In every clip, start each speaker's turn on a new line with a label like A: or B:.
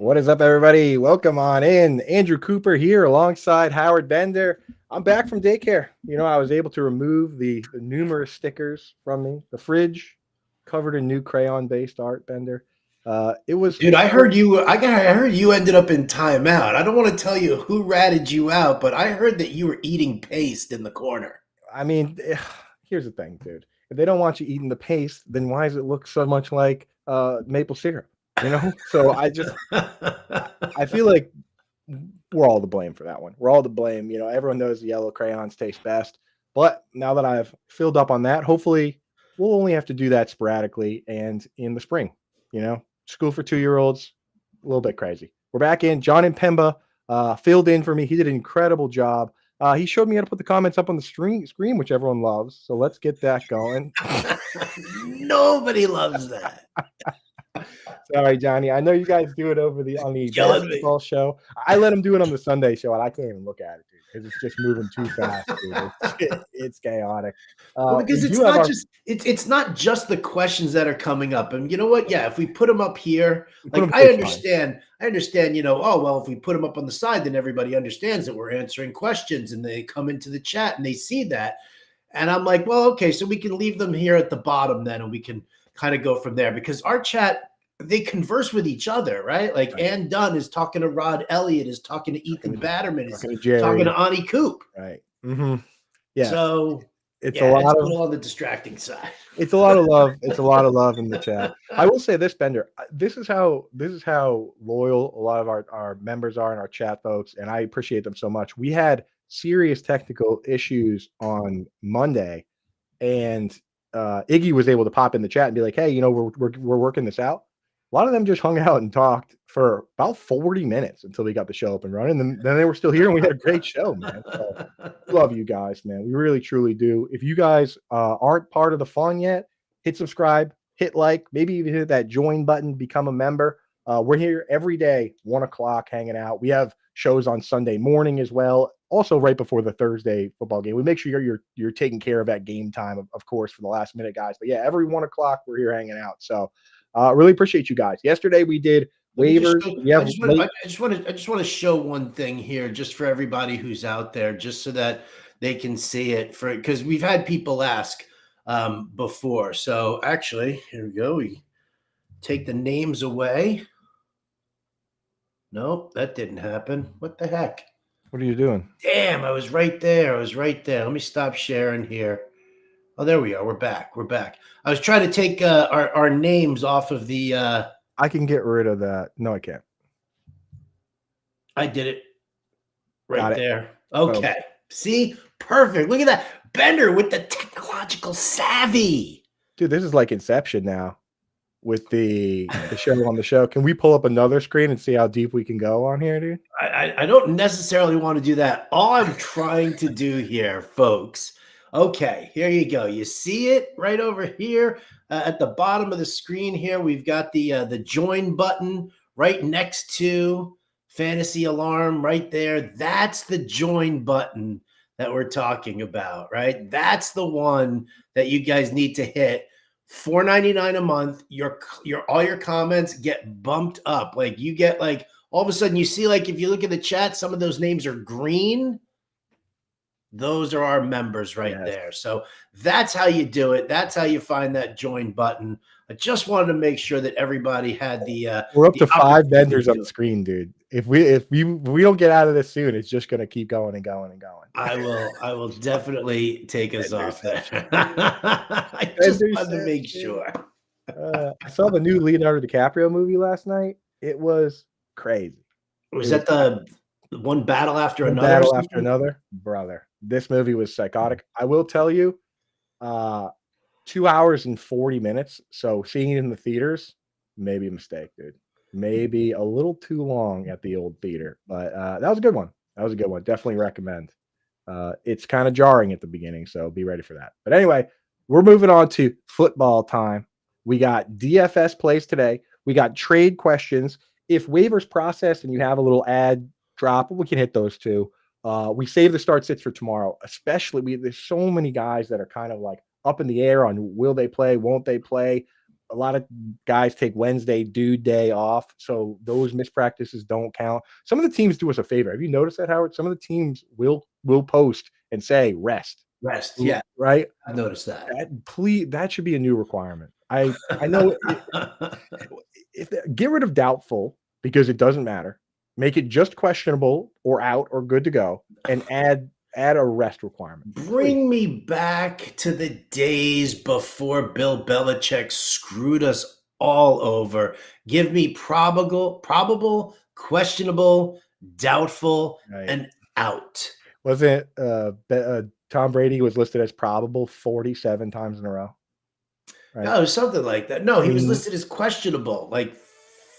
A: What is up, everybody? Welcome on in. Andrew Cooper here alongside Howard Bender. I'm back from daycare. I was able to remove the numerous stickers from me. The fridge covered in new crayon-based art, Bender. It was
B: Dude, I heard you. I heard you ended up in timeout. I don't want to tell you who ratted you out, but I heard that you were eating paste in the corner.
A: I mean, here's the thing, dude. If they don't want you eating the paste, then why does it look so much like maple syrup? So I feel like we're all to blame for that one. We're all to blame. Everyone knows the yellow crayons taste best. But now that I've filled up on that, hopefully we'll only have to do that sporadically and in the spring. School for 2-year-olds, a little bit crazy. We're back in. John and Pemba filled in for me. He did an incredible job. He showed me how to put the comments up on the screen, which everyone loves. So let's get that going.
B: Nobody loves that.
A: Sorry, Johnny. I know you guys do it on the basketball show. I let him do it on the Sunday show, and I can't even look at it, dude, because it's just moving too fast, dude. It's chaotic.
B: Well, because it's not just the questions that are coming up. And you know what? Yeah, if we put them up here, I understand. Oh, well, if we put them up on the side, then everybody understands that we're answering questions, and they come into the chat and they see that. And I'm like, well, okay, so we can leave them here at the bottom then, and we can kind of go from there, because our chat, they converse with each other, right? Like right. Ann Dunn is talking to Rod Elliott, is talking to Ethan Batterman, is talking to Ani Coop.
A: Right. Mm-hmm. Yeah.
B: So it's a little on the distracting side.
A: It's a lot of love. It's a lot of love in the chat. I will say this, Bender. This is how loyal a lot of our members are and our chat folks, and I appreciate them so much. We had serious technical issues on Monday, and Iggy was able to pop in the chat and be like, "Hey, we're working this out." A lot of them just hung out and talked for about 40 minutes until we got the show up and running. And then they were still here, and we had a great show, man. So, love you guys, man. We really, truly do. If you guys aren't part of the fun yet, hit subscribe, hit like, maybe even hit that join button, become a member. We're here every day, 1 o'clock, hanging out. We have shows on Sunday morning as well. Also, right before the Thursday football game. We make sure you're taking care of that game time, of course, for the last minute, guys. But yeah, every 1 o'clock, we're here hanging out. So really appreciate you guys. Yesterday we did waivers.
B: I just want to show one thing here, just for everybody who's out there, just so that they can see it, because we've had people ask before. So actually, here we go. We take the names away. Nope, that didn't happen. What the heck?
A: What are you doing?
B: Damn, I was right there. Let me stop sharing here. Oh, there we are. We're back. I was trying to take our names off of the.
A: I can get rid of that. No, I can't.
B: I did it right there. Okay. Oh. See? Perfect. Look at that. Bender with the technological savvy.
A: Dude, this is like Inception now with the show on the show. Can we pull up another screen and see how deep we can go on here, dude?
B: I don't necessarily want to do that. All I'm trying to do here, folks. Okay, here you go. You see it right over here at the bottom of the screen here. We've got the join button right next to Fantasy Alarm right there. That's the join button that we're talking about, right? That's the one that you guys need to hit. $4.99 a month. All your comments get bumped up. Like you get all of a sudden you see, if you look at the chat, some of those names are green. Those are our members right there. So that's how you do it. That's how you find that join button. I just wanted to make sure that everybody had the.
A: We're up to 5 vendors on the screen, dude. If we don't get out of this soon, it's just going to keep going and going and going.
B: I will definitely take us off there. I just wanted to make sure.
A: I saw the new Leonardo DiCaprio movie last night. It was crazy.
B: Was that the one battle after another?
A: Battle after another, brother. This movie was psychotic. I will tell you, 2 hours and 40 minutes. So seeing it in the theaters, maybe a mistake, dude. Maybe a little too long at the old theater, but that was a good one. Definitely recommend. It's kind of jarring at the beginning, so be ready for that. But anyway, we're moving on to football time. We got DFS plays today. We got trade questions. If waivers processed and you have a little ad drop, we can hit those too. We save the start sits for tomorrow, especially there's so many guys that are kind of like up in the air on will they play, won't they play. a lot of guys take Wednesday due day off, so those missed practices don't count. Some of the teams do us a favor. Have you noticed that, Howard? Some of the teams will post and say rest,
B: Rest. Yeah,
A: right?
B: I've noticed that.
A: That should be a new requirement. I know if get rid of doubtful because it doesn't matter. Make it just questionable or out or good to go, and add a rest requirement. Please.
B: Bring me back to the days before Bill Belichick screwed us all over. Give me probable, questionable, doubtful,
A: Right.
B: and out.
A: Wasn't Tom Brady was listed as probable 47 times in a row? Right.
B: No, it was something like that. No, he was
A: Mhm.
B: listed as questionable like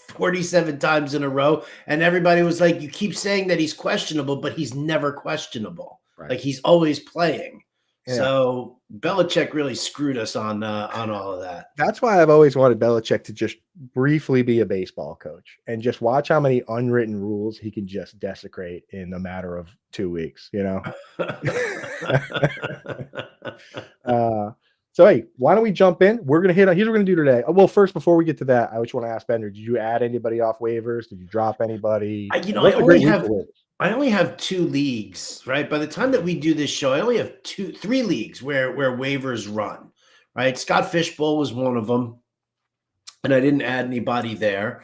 B: 47 times in a row. And everybody was like, you keep saying that he's questionable, but he's never questionable.
A: Right.
B: Like he's always playing.
A: Yeah.
B: So Belichick really screwed us on all of that.
A: That's why I've always wanted Belichick to just briefly be a baseball coach and just watch how many unwritten rules he can just desecrate in a matter of 2 weeks, you know? So hey, why don't we jump in? We're gonna here's what we're gonna do today. Well, first, before we get to that, I just want to ask Bender, did you add anybody off waivers? Did you drop anybody?
B: I
A: What's a great week for waivers?
B: I only have 2 leagues, right? By the time that we do this show, I only have 3 leagues where waivers run, right? Scott Fishbowl was one of them, and I didn't add anybody there.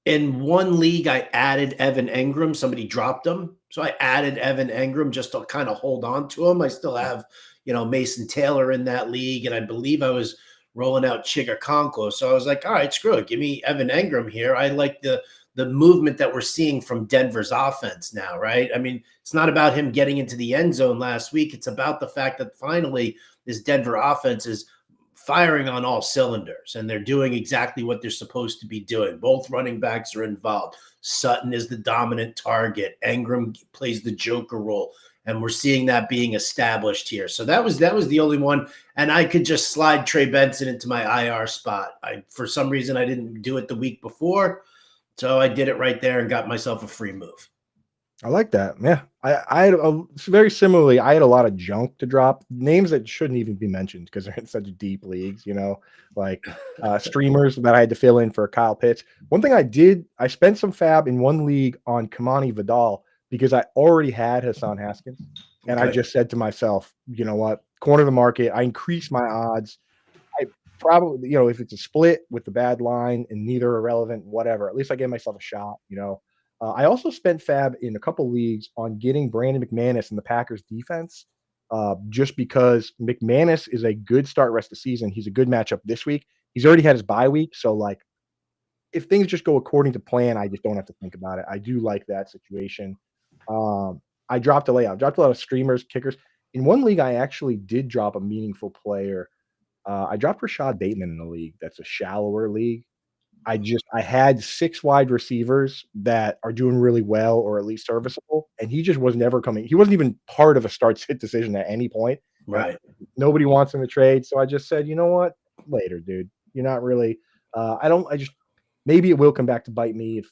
B: In one league, I added Evan Engram. Somebody dropped him, so I added Evan Engram just to kind of hold on to him. I still have, Mason Taylor in that league, and I believe I was rolling out Chigakonkwo. So I was like, all right, screw it, give me Evan Engram here. I like the movement that we're seeing from Denver's offense now, right? I mean, it's not about him getting into the end zone last week. It's about the fact that finally this Denver offense is firing on all cylinders, and they're doing exactly what they're supposed to be doing. Both running backs are involved. Sutton is the dominant target. Engram plays the joker role, and we're seeing that being established here. So that was the only one, and I could just slide Trey Benson into my IR spot. For some reason, I didn't do it the week before, so I did it right there and got myself a free move.
A: I like that. Yeah. I had very similarly, I had a lot of junk to drop, names that shouldn't even be mentioned because they're in such deep leagues, like streamers that I had to fill in for Kyle Pitts. One thing I did, I spent some fab in one league on Kamani Vidal because I already had Hassan Haskins. And I just said to myself, you know what, corner the market. I increased my odds. I probably, if it's a split with the bad line and neither are relevant, whatever, at least I gave myself a shot, I also spent fab in a couple leagues on getting Brandon McManus in the Packers defense, just because McManus is a good start rest of the season. He's a good matchup this week. He's already had his bye week. So, like, if things just go according to plan, I just don't have to think about it. I do like that situation. I dropped a layout. I dropped a lot of streamers, kickers. In one league, I actually did drop a meaningful player. I dropped Rashad Bateman in the league. That's a shallower league. I had 6 wide receivers that are doing really well or at least serviceable, and he just was never coming. He wasn't even part of a start sit decision at any point.
B: Right.
A: Nobody wants him to trade. So I just said, you know what? Later, dude. You're not really maybe it will come back to bite me if,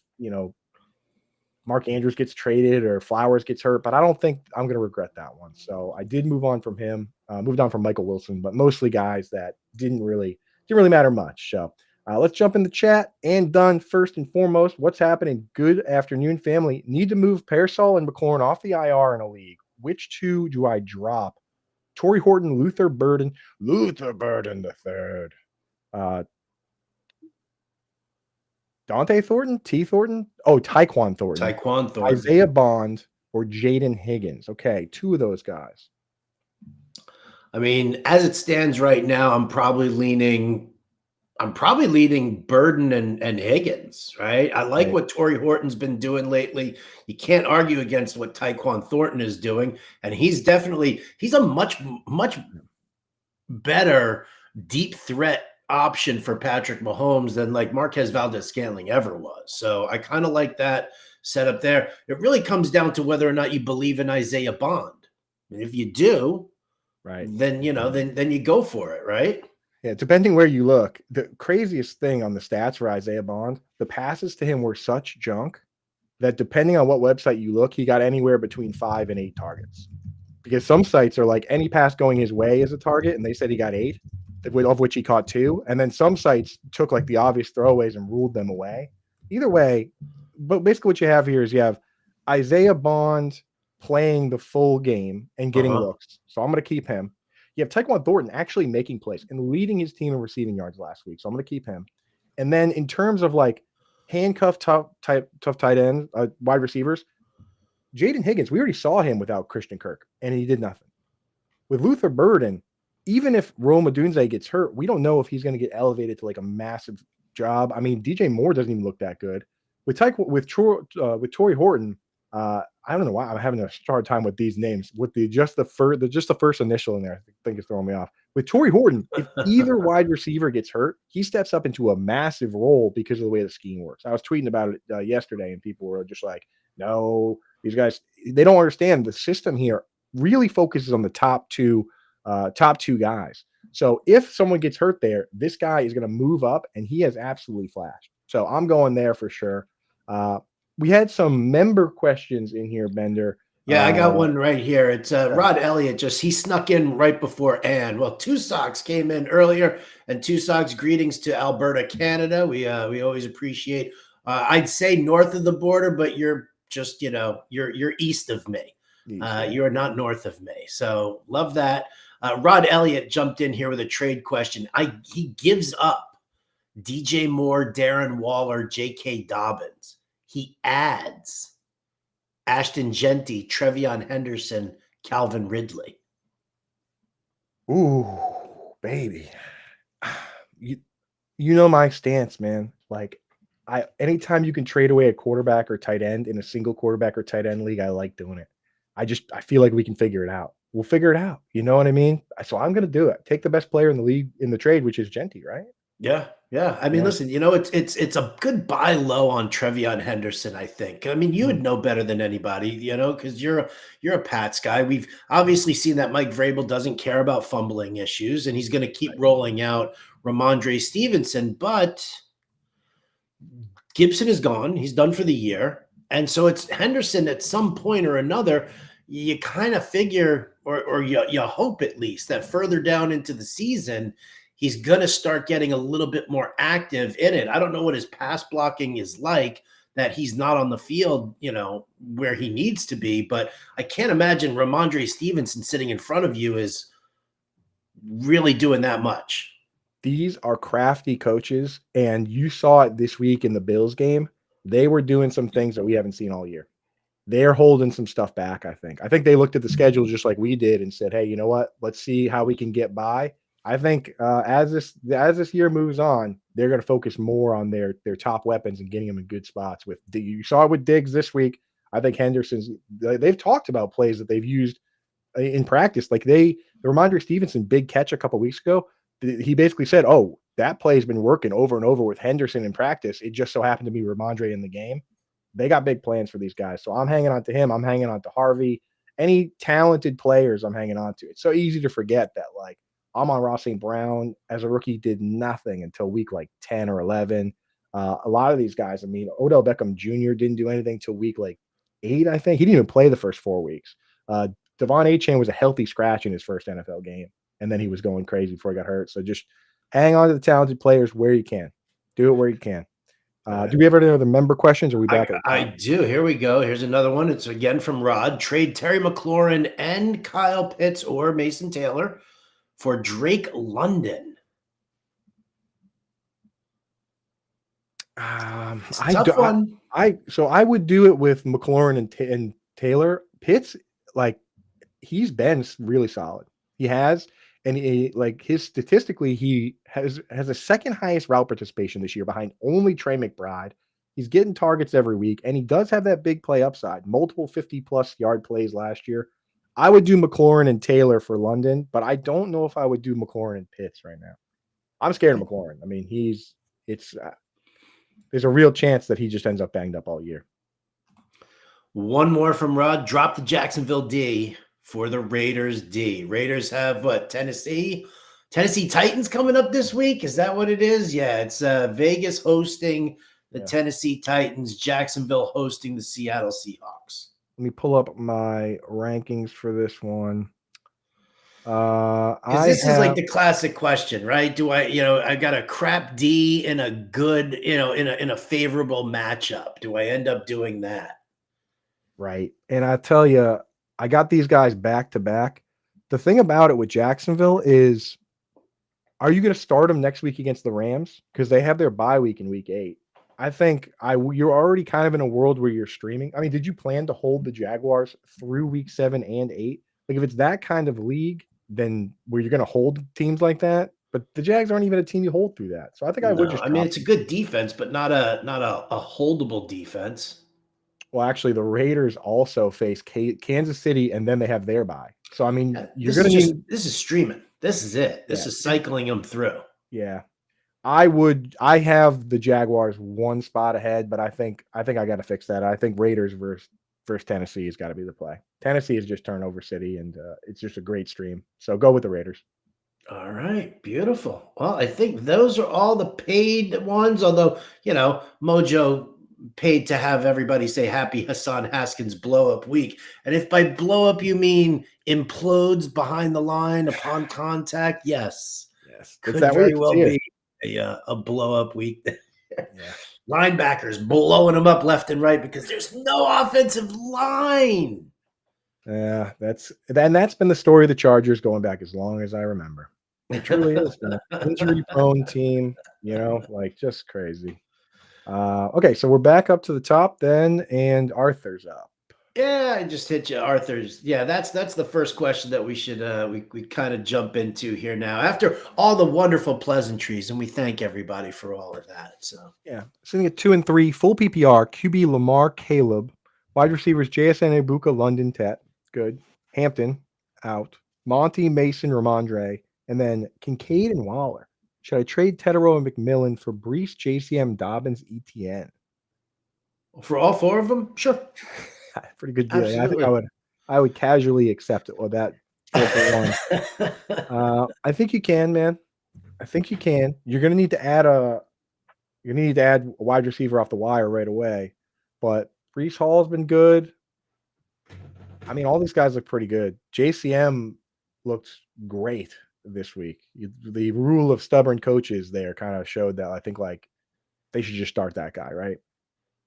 A: Mark Andrews gets traded or Flowers gets hurt, but I don't think I'm going to regret that one. So I did move on from him, moved on from Michael Wilson, but mostly guys that didn't really matter much. So let's jump in the chat. And done first and foremost, what's happening? Good afternoon, family. Need to move Pearsall and McLaurin off the IR in a league. Which 2 do I drop? Torrey Horton, Luther Burden the third. Dante Thornton, T Thornton. Oh, Tyquan Thornton. Isaiah Bond or Jaden Higgins. Okay, 2 of those guys.
B: I mean, as it stands right now, I'm probably leaning Burden and Higgins, right? I like what Torrey Horton's been doing lately. You can't argue against what Tyquan Thornton is doing. And he's a much, much better deep threat option for Patrick Mahomes than like Marquez Valdez-Scantling ever was. So I kind of like that setup there. It really comes down to whether or not you believe in Isaiah Bond. And if you do,
A: right,
B: then then you go for it, right?
A: Yeah, depending where you look, the craziest thing on the stats for Isaiah Bond, the passes to him were such junk that depending on what website you look, he got anywhere between 5 and 8 targets. Because some sites are like any pass going his way is a target, and they said he got 8. of which he caught 2. And then some sites took like the obvious throwaways and ruled them away. Either way, but basically what you have here is you have Isaiah Bond playing the full game and getting looks. So I'm going to keep him. You have Tyquan Thornton actually making plays and leading his team in receiving yards last week. So I'm going to keep him. And then in terms of like handcuff tough tight end, wide receivers, Jaden Higgins, we already saw him without Christian Kirk, and he did nothing. With Luther Burden, even if Rome Odunze gets hurt, we don't know if he's going to get elevated to like a massive job. I mean, DJ Moore doesn't even look that good. With Torrey Horton, I don't know why I'm having a hard time with these names. With just the first initial in there, I think is throwing me off. With Torrey Horton, if either wide receiver gets hurt, he steps up into a massive role because of the way the scheme works. I was tweeting about it yesterday, and people were just like, "No, these guys, they don't understand the system here. Really focuses on the top two guys. So if someone gets hurt there, this guy is going to move up, and he has absolutely flashed. So I'm going there for sure." We had some member questions in here, Bender.
B: Yeah, I got one right here. It's Rod Elliott. He snuck in right before Ann. Well, Two Socks came in earlier, and Two Socks, greetings to Alberta, Canada. We always appreciate. I'd say north of the border, but you're just you're east of me. You are not north of me. So love that. Rod Elliott jumped in here with a trade question. He gives up DJ Moore, Darren Waller, J.K. Dobbins. He adds Ashton Genty, Trevion Henderson, Calvin Ridley.
A: Ooh, baby. You know my stance, man. Like, anytime you can trade away a quarterback or tight end in a single quarterback or tight end league, I like doing it. I feel like we can figure it out. We'll figure it out. You know what I mean? So I'm going to do it. Take the best player in the league in the trade, which is Genty, right?
B: Yeah. I mean, listen, it's a good buy low on Trevion Henderson, I think. I mean, you would know better than anybody, because you're a Pats guy. We've obviously seen that Mike Vrabel doesn't care about fumbling issues, and he's going to keep rolling out Ramondre Stevenson, but Gibson is gone. He's done for the year. And so it's Henderson at some point or another. You kind of figure, or you hope at least, that further down into the season, he's going to start getting a little bit more active in it. I don't know what his pass blocking is like, that he's not on the field, where he needs to be. But I can't imagine Ramondre Stevenson sitting in front of you is really doing that much.
A: These are crafty coaches, and you saw it this week in the Bills game. They were doing some things that we haven't seen all year. They're holding some stuff back, I think. I think they looked at the schedule just like we did and said, hey, you know what? Let's see how we can get by. I think as this year moves on, they're going to focus more on their top weapons and getting them in good spots. You saw it with Diggs this week. I think they've talked about plays that they've used in practice. Like the Ramondre Stevenson big catch a couple weeks ago, he basically said, oh, that play has been working over and over with Henderson in practice. It just so happened to be Ramondre in the game. They got big plans for these guys. So I'm hanging on to him. I'm hanging on to Harvey. Any talented players I'm hanging on to. It's so easy to forget that, like, Amon-Ra St. Brown as a rookie did nothing until week like 10 or 11. A lot of these guys, I mean, Odell Beckham Jr. didn't do anything till week like 8, I think. He didn't even play the first 4 weeks. Devon Achane was a healthy scratch in his first NFL game, and then he was going crazy before he got hurt. So just hang on to the talented players where you can. Do it where you can. Do we have any other member questions? Or are we back?
B: I do. Here we go. Here's another one. It's again from Rod. Trade Terry McLaurin and Kyle Pitts or Mason Taylor for Drake London.
A: Tough one. I would do it with McLaurin and Taylor. Pitts, like, he's been really solid. He has, and statistically, he has a second highest route participation this year behind only Trey McBride. He's getting targets every week, and he does have that big play upside. Multiple 50-plus yard plays last year. I would do McLaurin and Taylor for London, but I don't know if I would do McLaurin and Pitts right now. I'm scared of McLaurin. I mean, there's a real chance that he just ends up banged up all year.
B: One more from Rod. Drop the Jacksonville D for the Raiders D. Raiders have what? Tennessee Titans coming up this week. Is that what it is? Yeah, it's Vegas hosting the Tennessee Titans, Jacksonville hosting the Seattle Seahawks.
A: Let me pull up my rankings for this one.
B: Because
A: I
B: this is like
A: have
B: the classic question, right? Do I, I got a crap D in a good, in a favorable matchup. Do I end up doing that?
A: right, and I tell you, I got these guys back to back. The thing about it with Jacksonville is, are you going to start them next week against the Rams because they have their bye week in week 8? I think you're already kind of in a world where you're streaming. I mean, did you plan to hold the Jaguars through week 7 and 8? Like, if it's that kind of league, then where you're going to hold teams like that. But the Jags aren't even a team you hold through that. So I think I would
B: No,
A: just
B: I mean
A: drop
B: it's a
A: them.
B: good defense, but not a holdable defense.
A: Well, actually, the Raiders also face Kansas City, and then they have their bye. So I mean, you're
B: This
A: going
B: is
A: to
B: just
A: need,
B: this is streaming. This is it. This
A: yeah,
B: is cycling them through.
A: yeah. I have the Jaguars one spot ahead, but I think I got to fix that. I think Raiders versus Tennessee has got to be the play. Tennessee is just turnover city, and it's just a great stream. So go with the Raiders.
B: All right, beautiful. Well, I think those are all the paid ones, although, Mojo paid to have everybody say happy Hassan Haskins blow up week. And if by blow up you mean implodes behind the line upon contact, yes,
A: Yes, it's
B: could
A: that week.
B: very
A: It's
B: well
A: here.
B: be a blow up week.
A: Yeah,
B: Linebackers blowing them up left and right because there's no offensive line.
A: yeah. That's been the story of the Chargers going back as long as I remember. It truly is, man. Injury prone team. Like just crazy. Okay, so we're back up to the top then, and Arthur's up.
B: Yeah, I just hit you, Arthur's. Yeah, that's the first question that we should we kind of jump into here now. After all the wonderful pleasantries, and we thank everybody for all of that. So
A: Yeah, sitting at 2 and 3, full PPR. QB Lamar, Caleb, wide receivers JSN, Ibuka, London, Tet, good. Hampton, out. Monty, Mason, Ramondre, and then Kincaid and Waller. Should I trade Tedero and McMillan for Brees, JCM, Dobbins, ETN?
B: for all four of them, sure,
A: Pretty good deal. Yeah, I think
B: absolutely.
A: I would casually accept it with that 4-for-1. I think you can, man. I think you can. You're gonna need to add a wide receiver off the wire right away. But Brees Hall's been good. I mean, all these guys look pretty good. JCM looked great this week. The rule of stubborn coaches there kind of showed that I think like they should just start that guy, right?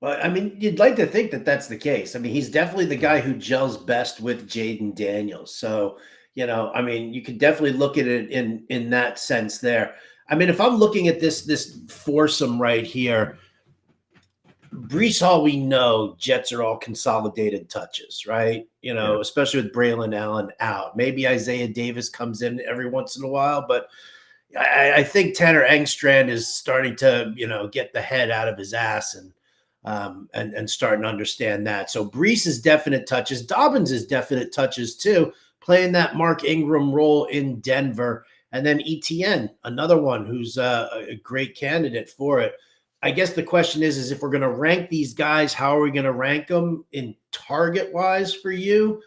B: Well, I mean, you'd like to think that that's the case. I mean, he's definitely the guy who gels best with Jaden Daniels. So, I mean, you could definitely look at it in that sense there. I mean, if I'm looking at this foursome right here, Brees Hall, we know Jets are all consolidated touches, right?
A: Yeah.
B: Especially with Braylon Allen out. Maybe Isaiah Davis comes in every once in a while, but I think Tanner Engstrand is starting to, get the head out of his ass and starting to understand that. So Brees is definite touches. Dobbins is definite touches too, playing that Mark Ingram role in Denver. And then ETN, another one who's a great candidate for it. I guess the question is if we're going to rank these guys, how are we going to rank them in target wise for you?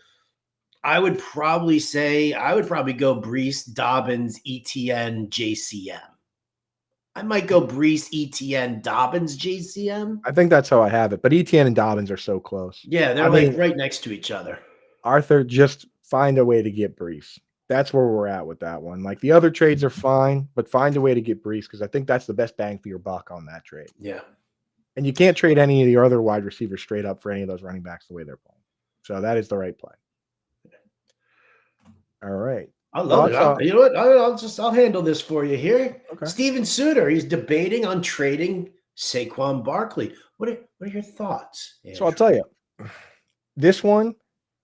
B: I would probably go Brees, Dobbins, ETN, JCM. I might go Brees, ETN, Dobbins, JCM.
A: I think that's how I have it. But ETN and Dobbins are so close.
B: Yeah,
A: I
B: they're like
A: mean,
B: right next to each other.
A: Arthur, just find a way to get Brees. That's where we're at with that one. Like the other trades are fine, but find a way to get Brees because I think that's the best bang for your buck on that trade.
B: Yeah.
A: And you can't trade any of the other wide receivers straight up for any of those running backs the way they're playing. So that is the right play. All right.
B: I love it. You know what? I'll handle this for you here.
A: Okay.
B: Steven Suter, he's debating on trading Saquon Barkley. What are your thoughts, Andrew?
A: So I'll tell you, this one,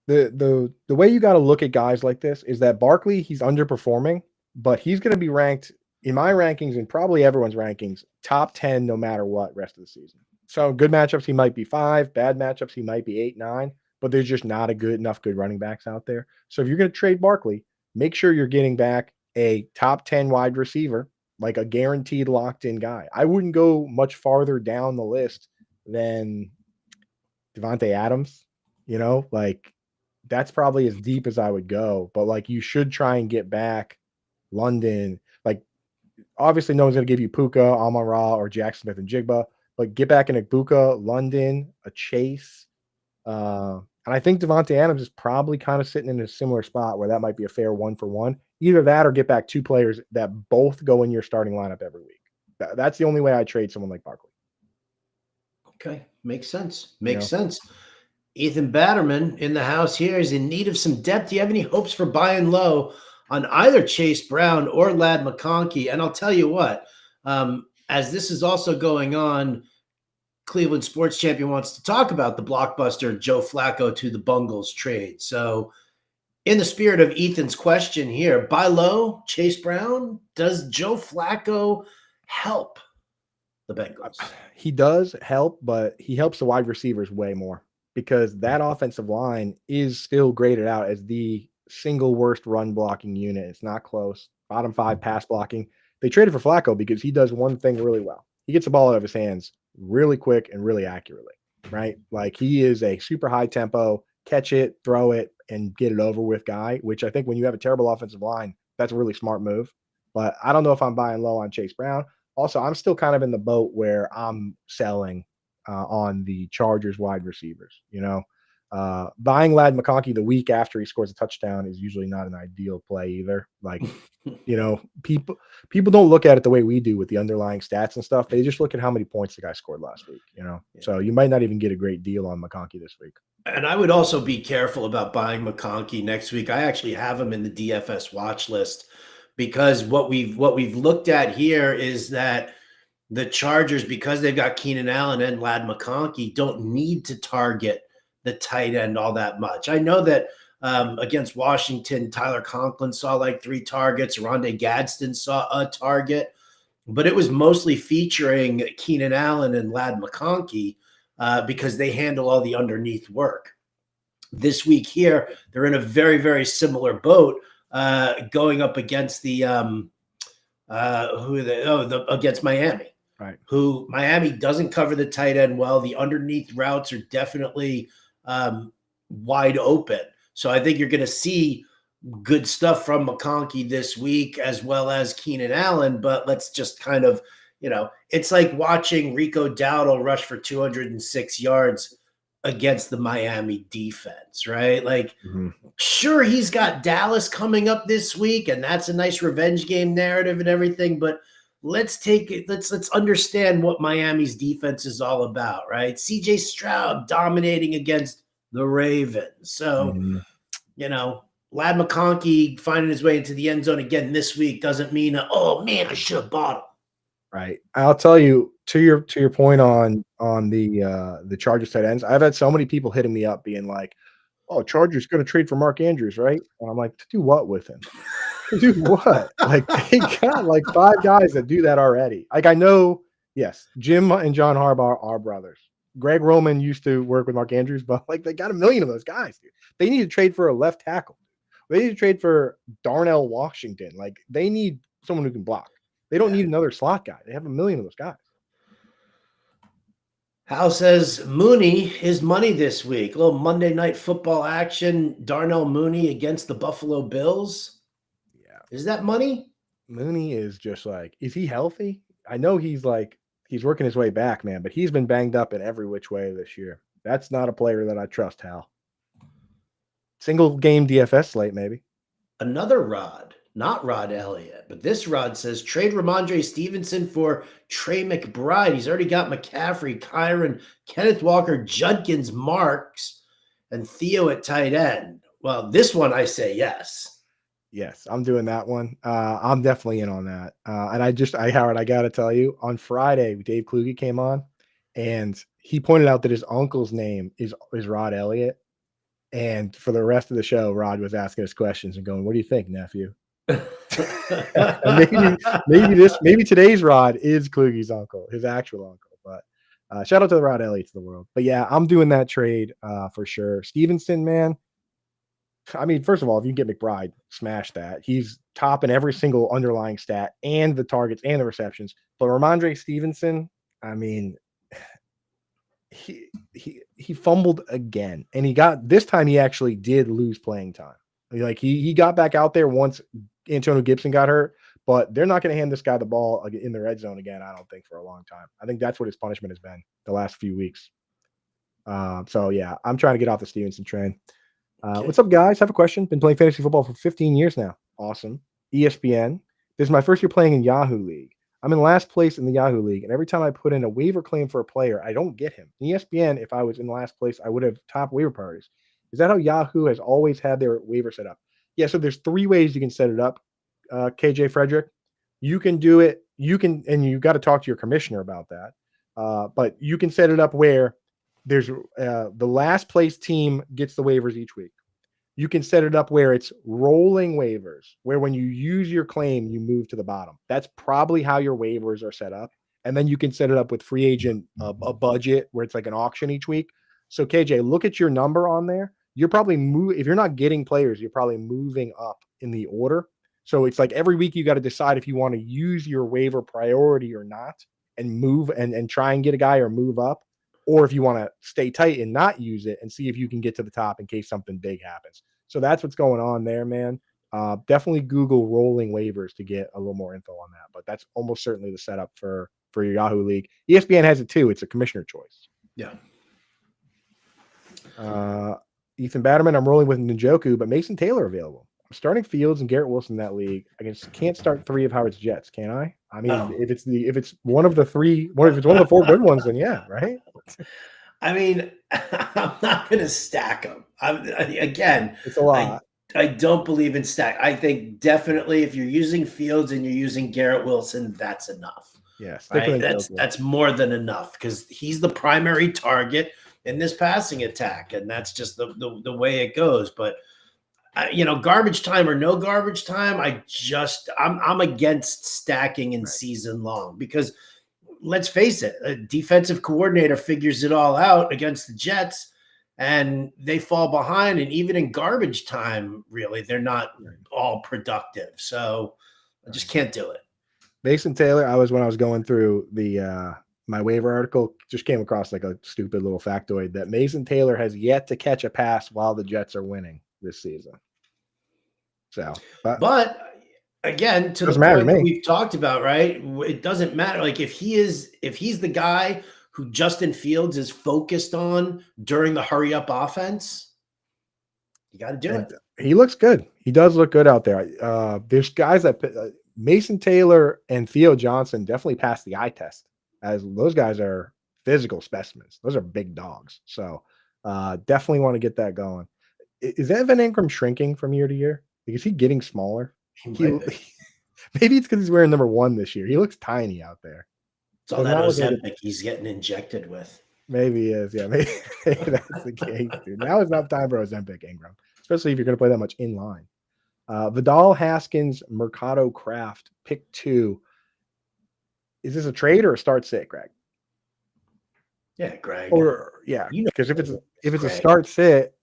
A: the way you got to look at guys like this is that Barkley, he's underperforming, but he's going to be ranked in my rankings and probably everyone's rankings top 10 no matter what rest of the season. So good matchups, he might be 5. Bad matchups, he might be 8, 9. But there's just not enough good running backs out there. So if you're going to trade Barkley, make sure you're getting back a top 10 wide receiver, like a guaranteed locked in guy. I wouldn't go much farther down the list than Devontae Adams, like that's probably as deep as I would go. But like you should try and get back London. Like obviously no one's going to give you Puka, Amon-Ra, or Jackson Smith and Jigba, but get back in a Puka, London, a Chase, And I think Devontae Adams is probably kind of sitting in a similar spot where that might be a fair 1-for-1. Either that or get back 2 players that both go in your starting lineup every week. That's the only way I trade someone like Barkley.
B: Okay, makes sense.
A: You
B: Makes
A: know?
B: sense. Ethan Batterman in the house here is in need of some depth. Do you have any hopes for buying low on either Chase Brown or Lad McConkey? And I'll tell you what, as this is also going on, Cleveland Sports Champion wants to talk about the blockbuster Joe Flacco to the Bungles trade. So, in the spirit of Ethan's question here, buy low, Chase Brown. Does Joe Flacco help the Bengals?
A: He does help, but he helps the wide receivers way more because that offensive line is still graded out as the single worst run blocking unit. It's not close. Bottom 5 pass blocking. They traded for Flacco because he does one thing really well. He gets the ball out of his hands really quick and really accurately, right? Like he is a super high tempo, catch it, throw it, and get it over with guy, which I think when you have a terrible offensive line, that's a really smart move. But I don't know if I'm buying low on Chase Brown. Also, I'm still kind of in the boat where I'm selling on the Chargers wide receivers. Buying Lad McConkey the week after he scores a touchdown is usually not an ideal play either. Like, people don't look at it the way we do with the underlying stats and stuff. They just look at how many points the guy scored last week.
B: Yeah.
A: So you might not even get a great deal on McConkey this week.
B: And I would also be careful about buying McConkey next week. I actually have him in the DFS watch list because what we've looked at here is that the Chargers, because they've got Keenan Allen and Lad McConkey, don't need to target the tight end all that much. I know that against Washington, Tyler Conklin saw like 3 targets. Rondé Gadsden saw a target, but it was mostly featuring Keenan Allen and Lad McConkey because they handle all the underneath work. This week here, they're in a very, very similar boat going up against against Miami.
A: Right.
B: Who Miami doesn't cover the tight end well. The underneath routes are definitely wide open. So I think you're going to see good stuff from McConkey this week as well as Keenan Allen. But let's just kind of, it's like watching Rico Dowdle rush for 206 yards against the Miami defense, right? Like, Sure, he's got Dallas coming up this week, and that's a nice revenge game narrative and everything, but let's take it. Let's understand what Miami's defense is all about, right? CJ Stroud dominating against the Ravens. So, Lad McConkey finding his way into the end zone again this week doesn't mean, oh man, I should have bought him.
A: Right. I'll tell you to your point on the Chargers tight ends. I've had so many people hitting me up being like, "Oh, Chargers going to trade for Mark Andrews, right?" And I'm like, "To do what with him? To do what?" Like they got like 5 guys that do that already. Like I know, yes, Jim and John Harbaugh are brothers. Greg Roman used to work with Mark Andrews, but like they got a million of those guys, dude. They need to trade for a left tackle. They need to trade for Darnell Washington. Like they need someone who can block. They don't need another slot guy. They have a million of those guys.
B: Hal says Mooney is money this week. A little Monday night football action. Darnell Mooney against the Buffalo Bills.
A: Yeah.
B: Is that money?
A: Mooney is just like, is he healthy? I know he's working his way back, man, but he's been banged up in every which way this year. That's not a player that I trust, Hal. Single game DFS slate, maybe.
B: Another Rod, not Rod Elliott, but this Rod says trade Ramondre Stevenson for Trey McBride. He's already got McCaffrey, Kyron, Kenneth Walker, Judkins, Marks, and Theo at tight end. Well, this one I say yes.
A: Yes, I'm doing that one. I'm definitely in on that. And Howard, I got to tell you, on Friday, Dave Kluge came on and he pointed out that his uncle's name is Rod Elliott. And for the rest of the show, Rod was asking us questions and going, "What do you think, nephew?" maybe today's Rod is Kluge's uncle, his actual uncle. But shout out to the Rod Elliott's of the world. But yeah, I'm doing that trade for sure. Stevenson, man. I mean, first of all, if you get McBride, smash that. He's top in every single underlying stat and the targets and the receptions. But Ramondre Stevenson, I mean, he fumbled again, and this time he actually did lose playing time. Like he got back out there once Antonio Gibson got hurt, but they're not going to hand this guy the ball in the red zone again. I don't think for a long time. I think that's what his punishment has been the last few weeks. So yeah, I'm trying to get off the Stevenson train.
B: Okay.
A: What's up, guys? Have a question. Been playing fantasy football for 15 years now. Awesome. ESPN. This is my first year playing in Yahoo League. I'm in last place in the Yahoo League, and every time I put in a waiver claim for a player, I don't get him. In ESPN, if I was in last place, I would have top waiver priorities. Is that how Yahoo has always had their waiver set up? Yeah, so there's 3 ways you can set it up, KJ Frederick. You can do it. You can, and you got to talk to your commissioner about that. But you can set it up where there's the last place team gets the waivers each week. You can set it up where it's rolling waivers, where when you use your claim, you move to the bottom. That's probably how your waivers are set up. And then you can set it up with free agent, a budget where it's like an auction each week. So KJ, look at your number on there. You're probably if you're not getting players, you're probably moving up in the order. So it's like every week you got to decide if you want to use your waiver priority or not, and move and try and get a guy or move up, or if you want to stay tight and not use it and see if you can get to the top in case something big happens. So that's what's going on there, man. Definitely Google rolling waivers to get a little more info on that. But that's almost certainly the setup for your Yahoo League. ESPN has it too. It's a commissioner choice.
B: Yeah.
A: Ethan Batterman, I'm rolling with Njoku, but Mason Taylor available. I'm starting Fields and Garrett Wilson in that league. I can't start 3 of Howard's Jets, can I? I mean, if it's one of the 3, if it's one of the 4 good ones, then yeah, right?
B: I mean, I'm not going to stack them. Again,
A: it's a lot.
B: I don't believe in stack. I think definitely if you're using Fields and you're using Garrett Wilson, that's enough.
A: Yes,
B: right? That's more than enough because he's the primary target in this passing attack, and that's just the way it goes. But garbage time or no garbage time, I'm against stacking in season long because let's face it, a defensive coordinator figures it all out against the Jets and they fall behind. And even in garbage time, really, they're not all productive. So I just can't do it.
A: Mason Taylor, when I was going through the my waiver article, just came across like a stupid little factoid that Mason Taylor has yet to catch a pass while the Jets are winning this season. So,
B: but again, to the point that we've talked about, right? It doesn't matter. Like if he's the guy who Justin Fields is focused on during the hurry up offense, you got to do it.
A: He looks good. He does look good out there. There's guys that Mason Taylor and Theo Johnson definitely passed the eye test, as those guys are physical specimens. Those are big dogs. So definitely want to get that going. Is Evan Ingram shrinking from year to year? Is he getting smaller? Maybe it's because he's wearing number 1 this year. He looks tiny out there.
B: It's all that Ozempic he's getting injected with.
A: Maybe he is. Yeah, maybe that's the case, dude. Now is not time for Ozempic, Ingram, especially if you're going to play that much in line. Vidal, Haskins, Mercado, Kraft, pick 2. Is this a trade or a start sit, Greg?
B: Yeah, Greg.
A: Or because if it's a start sit,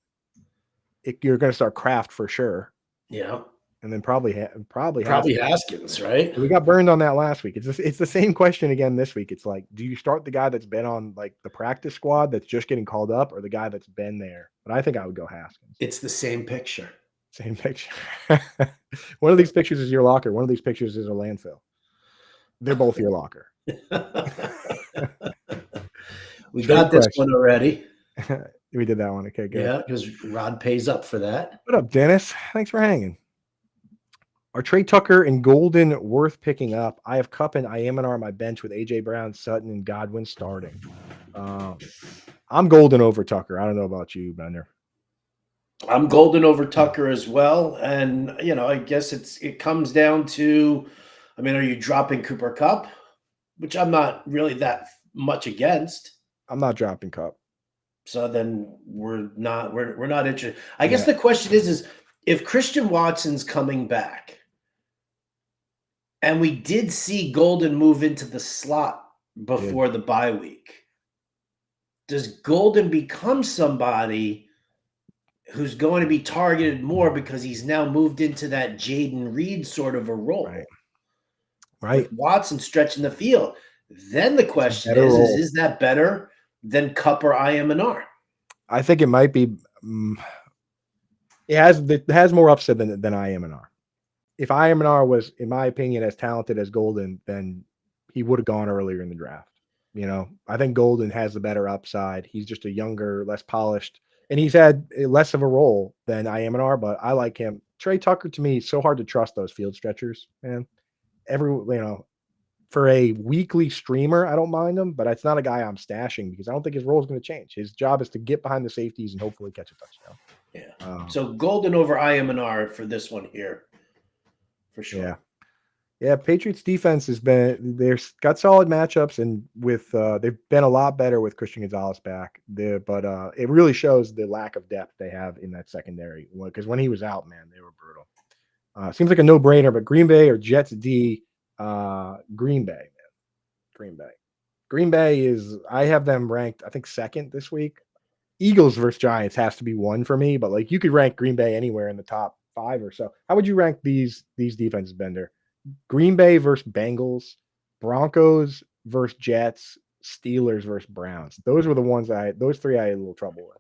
A: you're going to start Kraft for sure.
B: Yeah.
A: And then probably
B: Haskins, right?
A: We got burned on that last week. It's the same question again this week. It's like, do you start the guy that's been on like the practice squad that's just getting called up, or the guy that's been there? But I think I would go Haskins.
B: It's the same picture.
A: Same picture. One of these pictures is your locker. One of these pictures is a landfill. They're both your locker.
B: We got this one already.
A: We did that one. Okay, good.
B: Yeah, because Rod pays up for that.
A: What up, Dennis? Thanks for hanging. Are Trey Tucker and Golden worth picking up? I have Kupp and Iamenar on my bench with A.J. Brown, Sutton, and Godwin starting. I'm Golden over Tucker. I don't know about you, Bender.
B: I'm Golden over Tucker as well. And, I guess it comes down to, are you dropping Cooper Kupp? Which I'm not really that much against.
A: I'm not dropping Kupp.
B: So then we're not interested. I guess the question is if Christian Watson's coming back, and we did see Golden move into the slot before the bye week, does Golden become somebody who's going to be targeted more because he's now moved into that Jaden Reed sort of a role?
A: Right.
B: With Watson stretching the field. Then the question is that better than Kupp or Iamenar?
A: I think it might be. It has more upside than Iamenar. If Iamenar was, in my opinion, as talented as Golden, then he would have gone earlier in the draft. You know, I think Golden has the better upside. He's just a younger, less polished, and he's had less of a role than IMNR, but I like him. Trey Tucker to me, so hard to trust those field stretchers, man. For a weekly streamer, I don't mind him, but it's not a guy I'm stashing because I don't think his role is going to change. His job is to get behind the safeties and hopefully catch a touchdown.
B: Yeah. So Golden over IMNR for this one here, for sure.
A: Yeah. Yeah, Patriots defense they've got solid matchups, and with they've been a lot better with Christian Gonzalez back. But it really shows the lack of depth they have in that secondary. Because when he was out, man, they were brutal. Seems like a no-brainer, but Green Bay or Jets D, Green Bay, man. Green Bay is I have them ranked, I think, second this week. Eagles versus Giants has to be one for me, but like you could rank Green Bay anywhere in the top 5 or so. How would you rank these defenses, Bender? Green Bay versus Bengals, Broncos versus Jets, Steelers versus Browns. Those were the ones those three I had a little trouble with.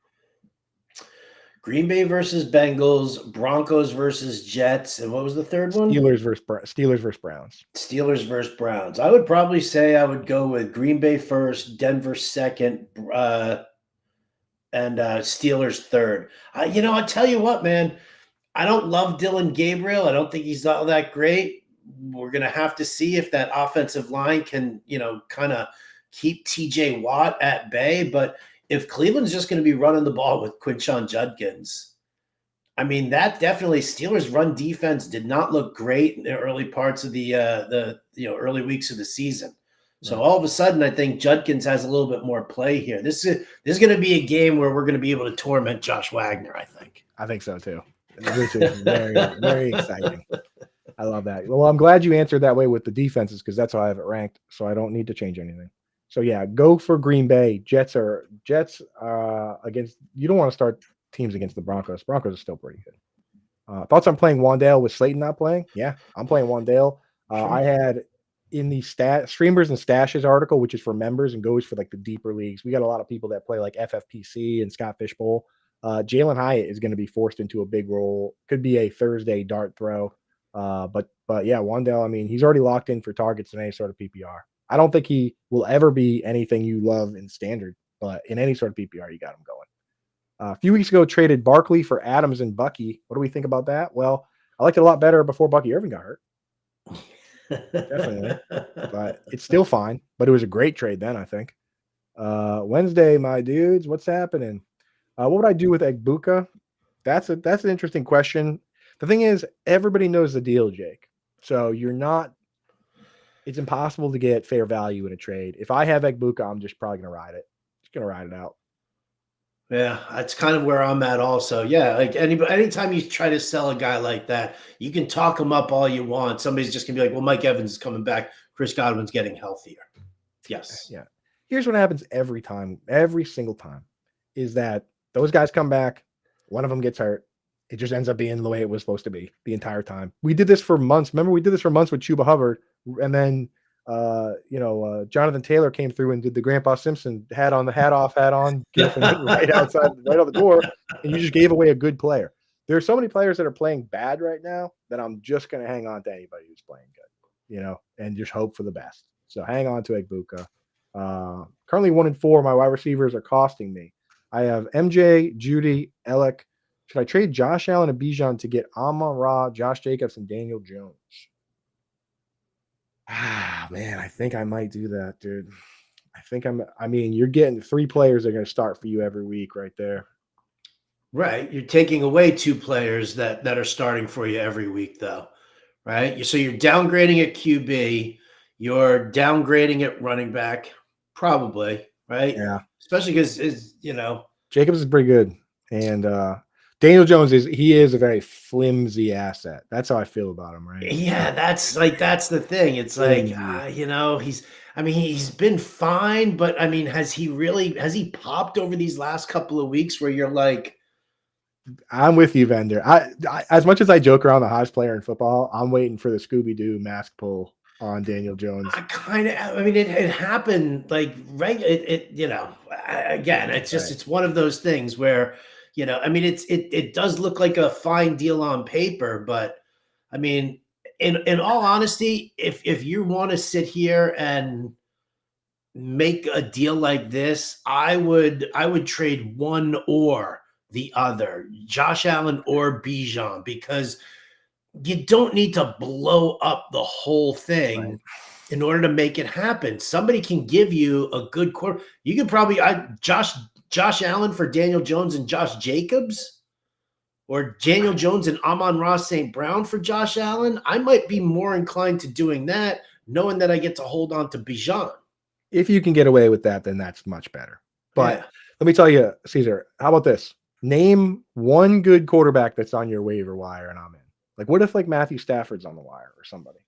B: Green Bay versus Bengals, Broncos versus Jets, and what was the third one?
A: Steelers versus Browns.
B: Steelers versus Browns. I would probably say I would go with Green Bay first, Denver second, and Steelers third. I'll tell you what, man. I don't love Dylan Gabriel. I don't think he's all that great. We're going to have to see if that offensive line can, kind of keep TJ Watt at bay. But if Cleveland's just going to be running the ball with Quinshon Judkins, I mean, that definitely Steelers run defense did not look great in the early parts of the early weeks of the season. So all of a sudden, I think Judkins has a little bit more play here. This is going to be a game where we're going to be able to torment Josh Wagner, I think.
A: I think so too. Which is very, very exciting. I love that. Well, I'm glad you answered that way with the defenses because that's how I have it ranked. So I don't need to change anything. So yeah, go for Green Bay. Jets against. You don't want to start teams against the Broncos. Broncos are still pretty good. Thoughts on playing Wandale with Slayton not playing? Yeah, I'm playing Wandale. Sure. I had in the streamers and stashes article, which is for members and goes for like the deeper leagues. We got a lot of people that play like FFPC and Scott Fishbowl. Jalen Hyatt is going to be forced into a big role. Could be a Thursday dart throw. But yeah, Wandale, I mean, he's already locked in for targets in any sort of PPR. I don't think he will ever be anything you love in standard, but in any sort of PPR, you got him going. A few weeks ago, traded Barkley for Adams and Bucky. What do we think about that? Well, I liked it a lot better before Bucky Irving got hurt. Definitely. But it's still fine. But it was a great trade then, I think. Wednesday, my dudes, what's happening? What would I do with Egbuka? That's an interesting question. The thing is, everybody knows the deal, Jake. So it's impossible to get fair value in a trade. If I have Egbuka, I'm just probably going to ride it. Just going to ride it out.
B: Yeah, that's kind of where I'm at also. Yeah, like anytime you try to sell a guy like that, you can talk him up all you want. Somebody's just going to be like, well, Mike Evans is coming back. Chris Godwin's getting healthier. Yes.
A: Yeah. Here's what happens every single time, is that those guys come back. One of them gets hurt. It just ends up being the way it was supposed to be the entire time. We did this for months. Remember, we did this for months with Chuba Hubbard. And then, Jonathan Taylor came through and did the Grandpa Simpson hat on, gift right outside, right on the door. And you just gave away a good player. There are so many players that are playing bad right now that I'm just going to hang on to anybody who's playing good, and just hope for the best. So hang on to Egbuka. Currently 1-4. My wide receivers are costing me. I have MJ, Judy, Ellick. Should I trade Josh Allen and Bijan to get Amon-Ra, Josh Jacobs, and Daniel Jones? Man, I think I might do that, dude. You're getting 3 players that are going to start for you every week right there.
B: Right. You're taking away 2 players that are starting for you every week, though. Right. So you're downgrading at QB. You're downgrading at running back, probably. Right.
A: Yeah.
B: Especially because,
A: Jacobs is pretty good. And Daniel Jones is a very flimsy asset. That's how I feel about him, right?
B: Yeah, that's the thing. It's like, he's been fine, but I mean, has he popped over these last couple of weeks where you're like,
A: I'm with you, Vender. I as much as I joke around the hottest player in football, I'm waiting for the Scooby-Doo mask pull on Daniel Jones.
B: It happened like again, it's just, It's one of those things where, it does look like a fine deal on paper, but I mean, in all honesty, if you want to sit here and make a deal like this, I would trade one or the other, Josh Allen or Bijan, because you don't need to blow up the whole
A: Right.
B: thing in order to make it happen. Somebody can give you a good quarter. You could probably Josh Allen for Daniel Jones and Josh Jacobs, or Daniel Jones and Amon-Ra St. Brown for Josh Allen. I might be more inclined to doing that, knowing that I get to hold on to Bijan.
A: If you can get away with that, then that's much better. But
B: Yeah.
A: let me tell you, Caesar, how about this? Name one good quarterback that's on your waiver wire and I'm in. Like, what if like Matthew Stafford's on the wire or somebody?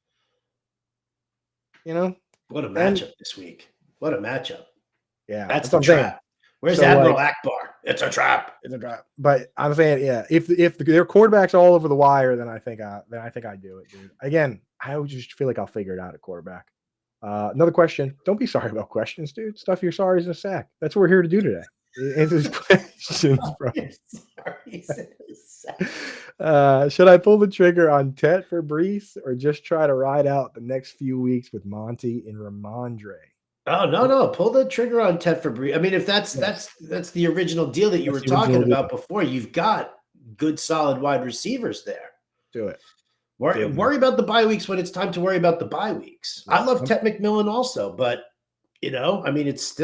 A: You know?
B: What a
A: And
B: matchup this week. What a matchup.
A: yeah,
B: That's
A: that's
B: the
A: what I'm saying.
B: trap. Where's
A: So like
B: Admiral Akbar? It's a trap.
A: it's a drop. But I'm saying, yeah, if their quarterbacks all over the wire, then I think I do it, dude. Again, I would just feel like I'll figure it out at quarterback. Another question. Don't be sorry about questions, dude. Stuff your sorries in a sack. That's what we're here to do today. Answer these questions, bro. Should I pull the trigger on Tet for Brees or just try to ride out the next few weeks with Monty and Ramondre?
B: Oh, no. Pull the trigger on Ted Fabry. I mean, if that's
A: Yes,
B: that's the original deal that you
A: that's
B: were
A: the original
B: talking
A: deal.
B: about before, you've got good solid wide receivers there.
A: Do it.
B: Worry about the bye weeks when it's time to worry about the bye weeks. I
A: Yeah.
B: love Ted McMillan also, but I mean, it's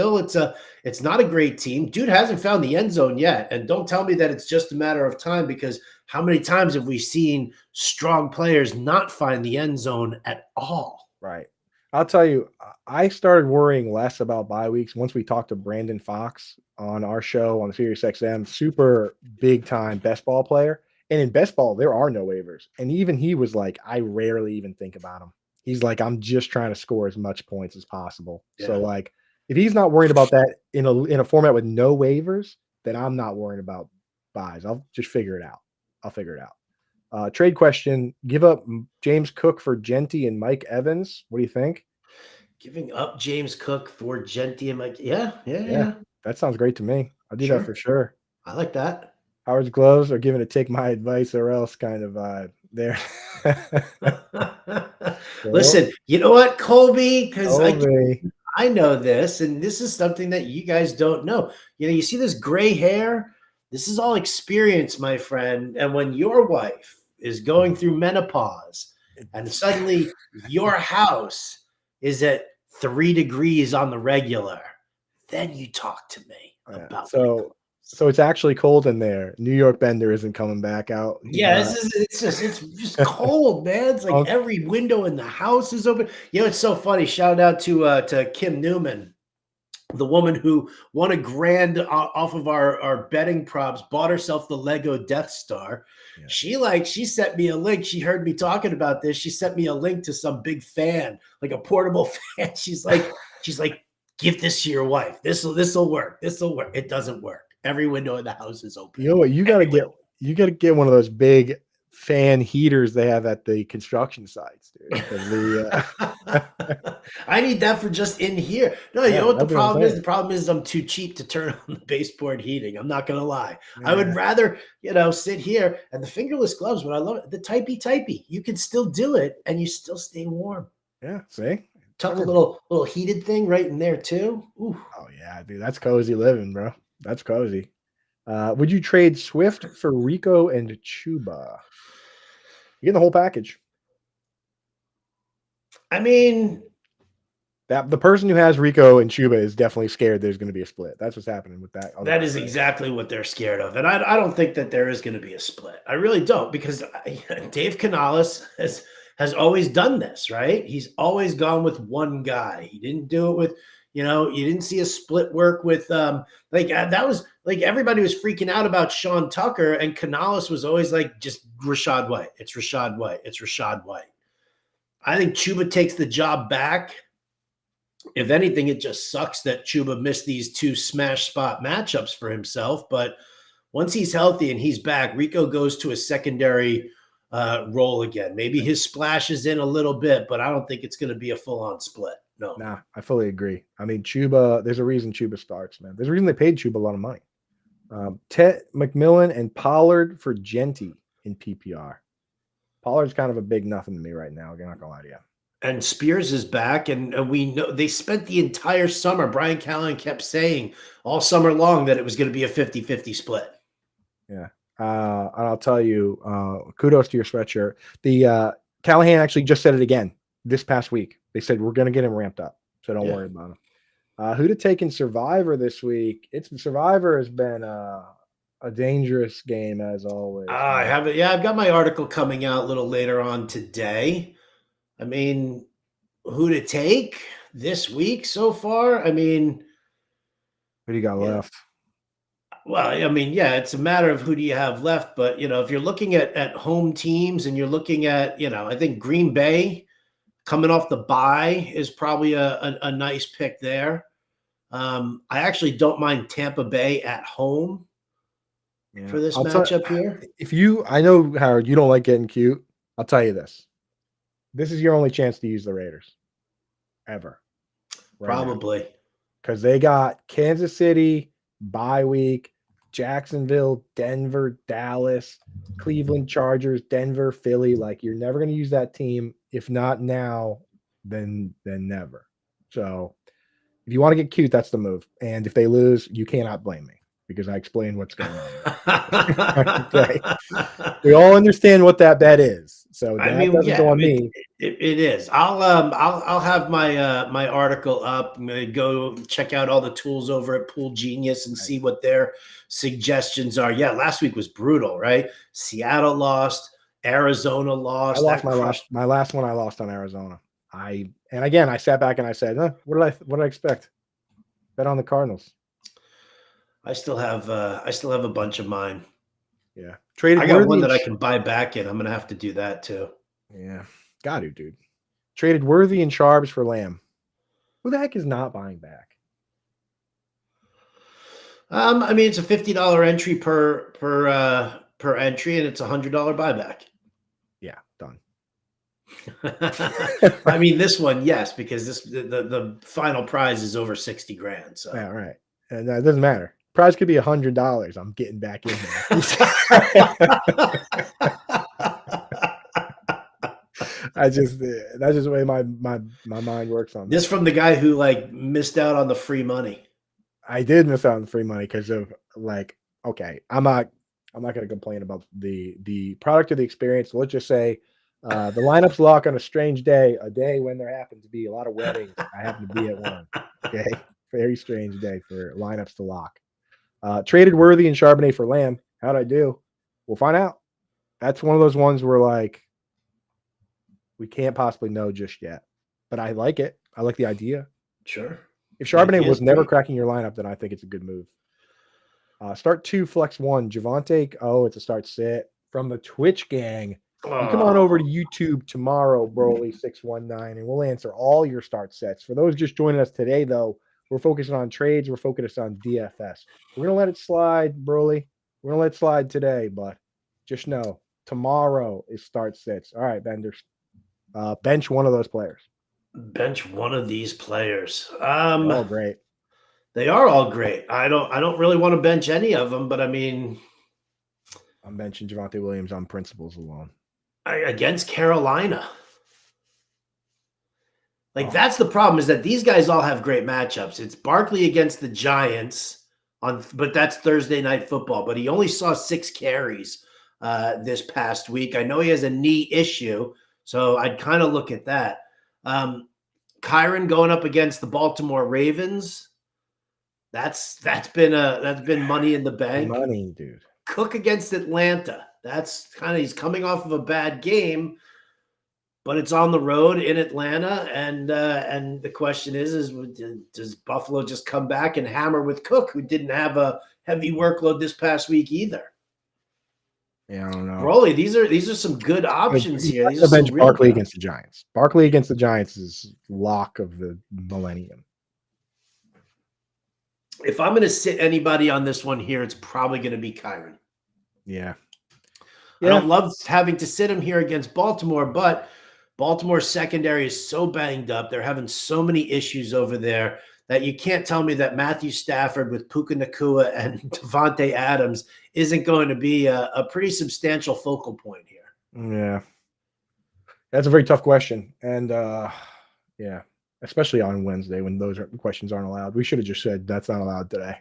B: not a great team. Dude hasn't found the end zone yet, and don't tell me that it's just a matter of time, because how many times have we seen strong players not find the end zone at all?
A: Right. I'll tell you, I started worrying less about bye weeks once we talked to Brandon Fox on our show on Sirius XM, super big time best ball player. And in best ball, there are no waivers. And even he was like, I rarely even think about them. He's like, I'm just trying to score as much points as possible. So
B: Yeah.
A: like, if he's not worried about that in a format with no waivers, then I'm not worrying about buys. I'll just figure it out. I'll figure it out. Trade question: give up James Cook for Genty and Mike Evans. What do you think?
B: Giving up James Cook for Genty and Mike. Yeah.
A: Yeah, that sounds great to me. I'll do that
B: Sure.
A: for sure.
B: I like that.
A: Howard's gloves are giving a take my advice or else kind of vibe there. Well,
B: Listen, you know what, Colby? Because
A: Colby.
B: I know this, and this is something that you guys don't know. You see this gray hair? This is all experience, my friend. And when your wife is going through menopause and suddenly your house is at 3 degrees on the regular, then you talk to me
A: Yeah.
B: about
A: So it's actually cold in there. New York Bender isn't coming back out.
B: Yeah, it's just cold, man. It's like
A: Unc-
B: every window in the house is open. It's so funny. Shout out to Kim Newman, the woman who won a grand off of our betting props, bought herself the Lego Death Star.
A: Yeah.
B: She sent me a link. She heard me talking about this. She sent me a link to some big fan, like a portable fan. She's like, give this to your wife. This'll work. This'll work. It doesn't work. Every window in the house is open.
A: You know what? You got to get one of those big fan heaters they have at the construction sites, dude.
B: I need that for just in here. No, you know what the problem is? The problem is I'm too cheap to turn on the baseboard heating. I'm not gonna lie. I would rather, sit here, and the fingerless gloves, but I love it. The typey. You can still do it and you still stay warm.
A: Yeah, see?
B: Tuck a little heated thing right in there too. Ooh.
A: Oh yeah, dude. That's cozy living, bro. That's cozy. Would you trade Swift for Rico and Chuba? You get the whole package.
B: I mean,
A: that the person who has Rico and Chuba is definitely scared there's going to be a split. That's what's happening with that.
B: That is exactly what they're scared of. And I don't think that there is going to be a split. I really don't, because Dave Canales has always done this, right? He's always gone with one guy. He didn't do it with, you didn't see a split work with that was like everybody was freaking out about Sean Tucker, and Canales was always like, just Rashad White. It's Rashad White. It's Rashad White. I think Chuba takes the job back. If anything, it just sucks that Chuba missed these 2 smash spot matchups for himself. But once he's healthy and he's back, Rico goes to a secondary role again. Maybe his splash is in a little bit, but I don't think it's going to be a full-on split. No.
A: Nah, I fully agree. I mean, Chuba, there's a reason Chuba starts, man. There's a reason they paid Chuba a lot of money. Tet McMillan and Pollard for Genty in PPR. Pollard's kind of a big nothing to me right now. I'm not going to lie to you.
B: And Spears is back, and we know they spent the entire summer. Brian Callahan kept saying all summer long that it was going to be a 50-50 split.
A: Yeah. And I'll tell you, kudos to your sweatshirt. The Callahan actually just said it again this past week. They said we're going to get him ramped up, so don't worry about him. Who to take in Survivor this week? Survivor has been a dangerous game as always.
B: I have it. Yeah, I've got my article coming out a little later on today. I mean, who to take this week so far? I mean,
A: who do you got left?
B: Well, I mean, yeah, it's a matter of who do you have left. But, if you're looking at home teams and you're looking at, I think Green Bay coming off the bye is probably a nice pick there. I actually don't mind Tampa Bay at home for this matchup here.
A: I know, Howard, you don't like getting cute. I'll tell you this. This is your only chance to use the Raiders ever.
B: Probably.
A: Because they got Kansas City, bye week, Jacksonville, Denver, Dallas, Cleveland Chargers, Denver, Philly. Like, you're never going to use that team. If not now, then never. So if you want to get cute, that's the move. And if they lose, you cannot blame me because I explained what's going on. Okay. We all understand what that bet is. So that doesn't go on me.
B: It is. I'll have my article up. I'm gonna go check out all the tools over at Pool Genius and see what their suggestions are. Yeah, last week was brutal, right? Seattle lost, Arizona lost.
A: I lost my last one. I lost on Arizona. And again, I sat back and I said, what did I expect? Bet on the Cardinals.
B: I still have a bunch of mine.
A: Yeah.
B: I got one that I can buy back in. I'm going to have to do that too.
A: Yeah. Got to, dude. Traded Worthy and Sharps for Lamb. Who the heck is not buying back?
B: I mean, it's a $50 entry per entry, and it's a $100 buyback.
A: Yeah, done.
B: I mean, this one, yes, because the final prize is over 60 grand. So
A: yeah, right. And it doesn't matter. Prize could be $100. I'm getting back in there. that's just the way my mind works on
B: this. From the guy who missed out on the free money.
A: I did miss out on the free money because of okay, I'm not going to complain about the product of the experience. Let's just say the lineups lock on a strange day, a day when there happens to be a lot of weddings. I happen to be at one. Okay, very strange day for lineups to lock. Traded Worthy and Charbonnet for Lamb. How'd I do? We'll find out. That's one of those ones where we can't possibly know just yet. But I like it. I like the idea.
B: Sure.
A: If Charbonnet was never cracking your lineup, then I think it's a good move. Start 2, flex 1. Javante. Oh, it's a start sit from the Twitch gang. You come on over to YouTube tomorrow, Broly619, and we'll answer all your start sets. For those just joining us today, though, we're focusing on trades. We're focused on DFS. We're going to let it slide, Broly. We're going to let it slide today, but just know tomorrow is start sets. All right, Benders. Bench one of those players.
B: Bench one of these players.
A: They're all great.
B: They are all great. I don't really want to bench any of them, but I mean,
A: I'm benching Javonte Williams on principles alone.
B: Against Carolina. That's the problem, is that these guys all have great matchups. It's Barkley against the Giants but that's Thursday Night Football. But he only saw 6 carries this past week. I know he has a knee issue, so I'd kind of look at that. Kyron going up against the Baltimore Ravens. That's been money in the bank.
A: Money, dude.
B: Cook against Atlanta. He's coming off of a bad game, but it's on the road in Atlanta, and the question is does Buffalo just come back and hammer with Cook, who didn't have a heavy workload this past week either?
A: Yeah, I don't know.
B: Broly, these are some good options here. These are
A: bench Barkley against the Giants. Barkley against the Giants is lock of the millennium.
B: If I'm going to sit anybody on this one here, it's probably going to be Kyron.
A: Yeah.
B: I don't love having to sit him here against Baltimore, but Baltimore's secondary is so banged up. They're having so many issues over there that you can't tell me that Matthew Stafford with Puka Nacua and Devontae Adams isn't going to be a pretty substantial focal point here.
A: Yeah. That's a very tough question, and yeah, especially on Wednesday when those questions aren't allowed. We should have just said that's not allowed today.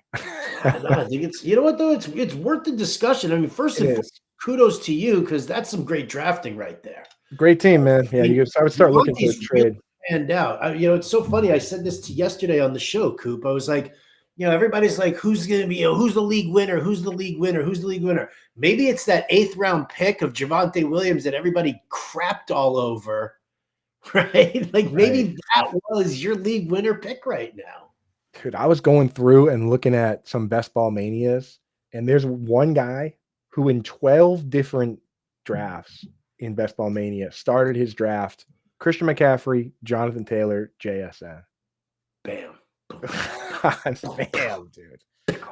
B: No, I think it's, you know what though, it's worth the discussion. I mean, first
A: It
B: and foremost,
A: is.
B: kudos to you because that's some great drafting right there.
A: Great team, man.
B: I
A: Yeah,
B: mean,
A: I would start looking for a
B: Monty's really
A: trade.
B: panned out. It's so funny. I said this to yesterday on the show, Coop. I was like, everybody's like, who's going to be, who's the league winner? Who's the league winner? Who's the league winner? Maybe it's that 8th round pick of Javonte Williams that everybody crapped all over, right? Like maybe that was your league winner pick right now.
A: Dude, I was going through and looking at some best ball manias, and there's one guy who in 12 different drafts in best ball mania started his draft Christian McCaffrey, Jonathan Taylor, JSN.
B: Bam.
A: Bam, dude.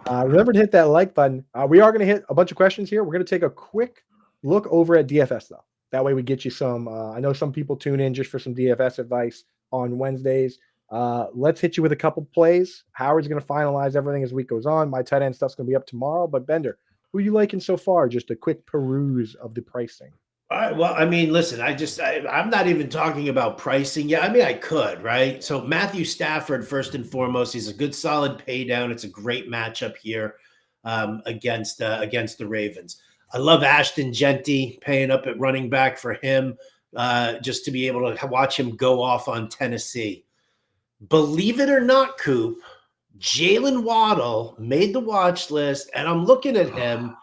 A: Remember to hit that like button. We are going to hit a bunch of questions here. We're going to take a quick look over at DFS, though. That way we get you some. I know some people tune in just for some DFS advice on Wednesdays. Let's hit you with a couple plays. Howard's going to finalize everything as the week goes on. My tight end stuff's going to be up tomorrow. But Bender, who are you liking so far? Just a quick peruse of the pricing.
B: All right. Well, I mean, listen, I'm not even talking about pricing. Yeah, I mean, I could, right? So Matthew Stafford, first and foremost, he's a good, solid pay down. It's a great matchup here against the Ravens. I love Ashton Genty paying up at running back for him just to be able to watch him go off on Tennessee. Believe it or not, Coop, Jalen Waddle made the watch list, and I'm looking at him.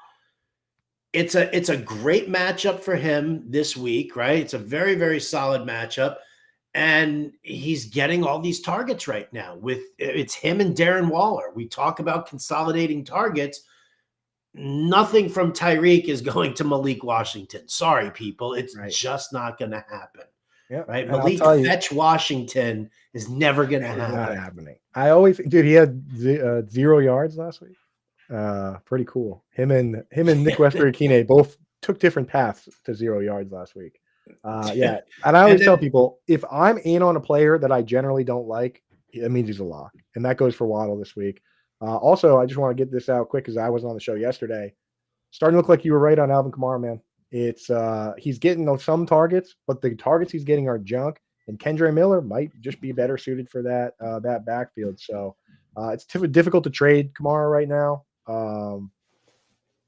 B: It's a great matchup for him this week, right? It's a very, very solid matchup. And he's getting all these targets right now. It's him and Darren Waller. We talk about consolidating targets. Nothing from Tyreek is going to Malik Washington. Sorry, people. It's just not going to happen.
A: Yeah.
B: Right. Malik Fetch Washington is never going to happen.
A: Not happening. Dude, he had 0 yards last week. Pretty cool. Him and Nick Wester-Akine both took different paths to 0 yards last week. Yeah, and I always tell people if I'm in on a player that I generally don't like, that means he's a lock, and that goes for Waddle this week. Also, I just want to get this out quick because I wasn't on the show yesterday. Starting to look like you were right on Alvin Kamara, man. It's he's getting some targets, but the targets he's getting are junk. And Kendre Miller might just be better suited for that backfield. So it's difficult to trade Kamara right now.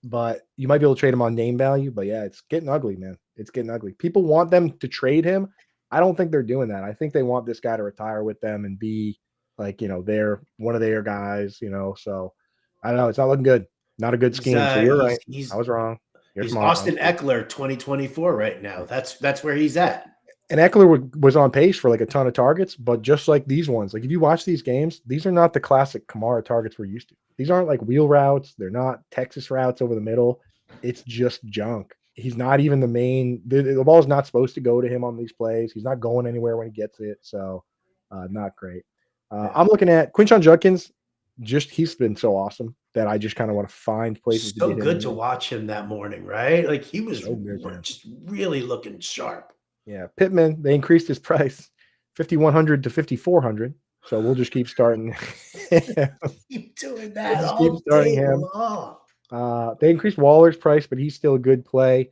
A: But you might be able to trade him on name value. But yeah, it's getting ugly, man. It's getting ugly. People want them to trade him. I don't think they're doing that. I think they want this guy to retire with them and be like, they're one of their guys, So I don't know. It's not looking good. Not a good scheme. So you're right. I was wrong.
B: He's Austin Eckler 2024 right now. That's where he's at.
A: And Eckler was on pace for like a ton of targets, but just like these ones, like if you watch these games, these are not the classic Kamara targets we're used to. These aren't like wheel routes. They're not Texas routes over the middle. It's just junk. He's not even the main. The ball is not supposed to go to him on these plays. He's not going anywhere when he gets it. So not great. I'm looking at Quinshon Judkins. He's been so awesome that I just kind of want to find places.
B: So good to watch him that morning, right? Like he was just really looking sharp.
A: Yeah, Pittman, they increased his price 5,100 to 5,400. So we'll just keep starting.
B: Keep doing that.
A: Keep starting him. They increased Waller's price, but he's still a good play.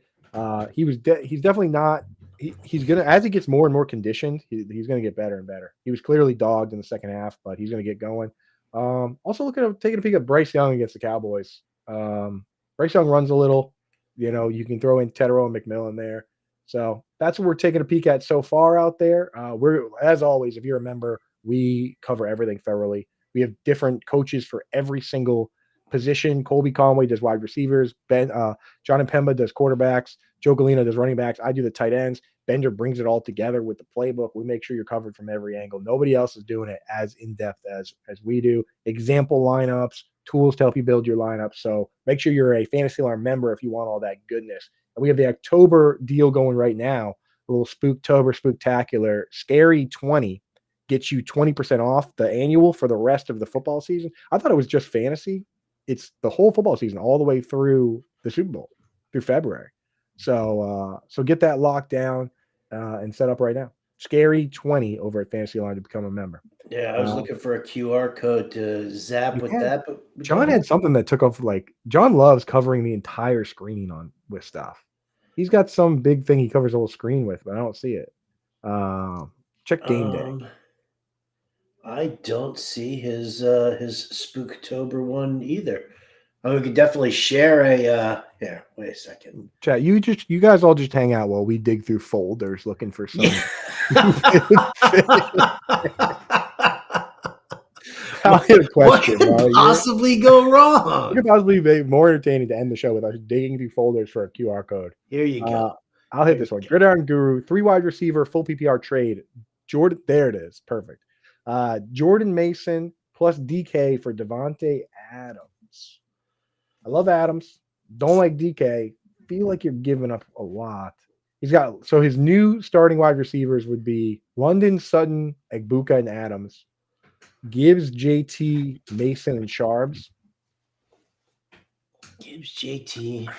A: He's definitely not. He's gonna, as he gets more and more conditioned, he's gonna get better and better. He was clearly dogged in the second half, but he's gonna get going. Also taking a peek at Bryce Young against the Cowboys. Bryce Young runs a little. You can throw in Tedero and McMillan there. So that's what we're taking a peek at so far out there. We're, as always, if you remember, we cover everything thoroughly. We have different coaches for every single position. Colby Conway does wide receivers. John Impemba does quarterbacks. Joe Galena does running backs. I do the tight ends. Bender brings it all together with the playbook. We make sure you're covered from every angle. Nobody else is doing it as in-depth as we do. Example lineups, tools to help you build your lineup. So make sure you're a Fantasy Alarm member if you want all that goodness. And we have the October deal going right now, a little Spooktober Spooktacular. Scary 20 gets you 20% off the annual for the rest of the football season. I thought it was just fantasy. It's the whole football season all the way through the Super Bowl, through February. So get that locked down and set up right now. Scary 20 over at Fantasy Alarm to become a member.
B: Yeah, I was looking for a QR code to zap with that. But
A: John had something that took off. Like John loves covering the entire screen with stuff. He's got some big thing he covers the whole screen with, but I don't see it. Check game day.
B: I don't see his Spooktober one either. We could definitely share a here, wait a second.
A: Chat, you guys all just hang out while we dig through folders looking for some. I'll hit a question.
B: What could possibly go wrong?
A: What could possibly be more entertaining to end the show with us digging through folders for a QR code?
B: Here you go.
A: I'll hit this one. Gridiron Guru, 3 wide receiver, full PPR trade. Jordan, there it is. Perfect. Jordan Mason plus DK for Devontae Adams. I love Adams. Don't like DK. Feel like you're giving up a lot. He's got his new starting wide receivers would be London, Sutton, Egbuka, and Adams. Gibbs, JT, Mason, and Sharps.
B: Gibbs, JT.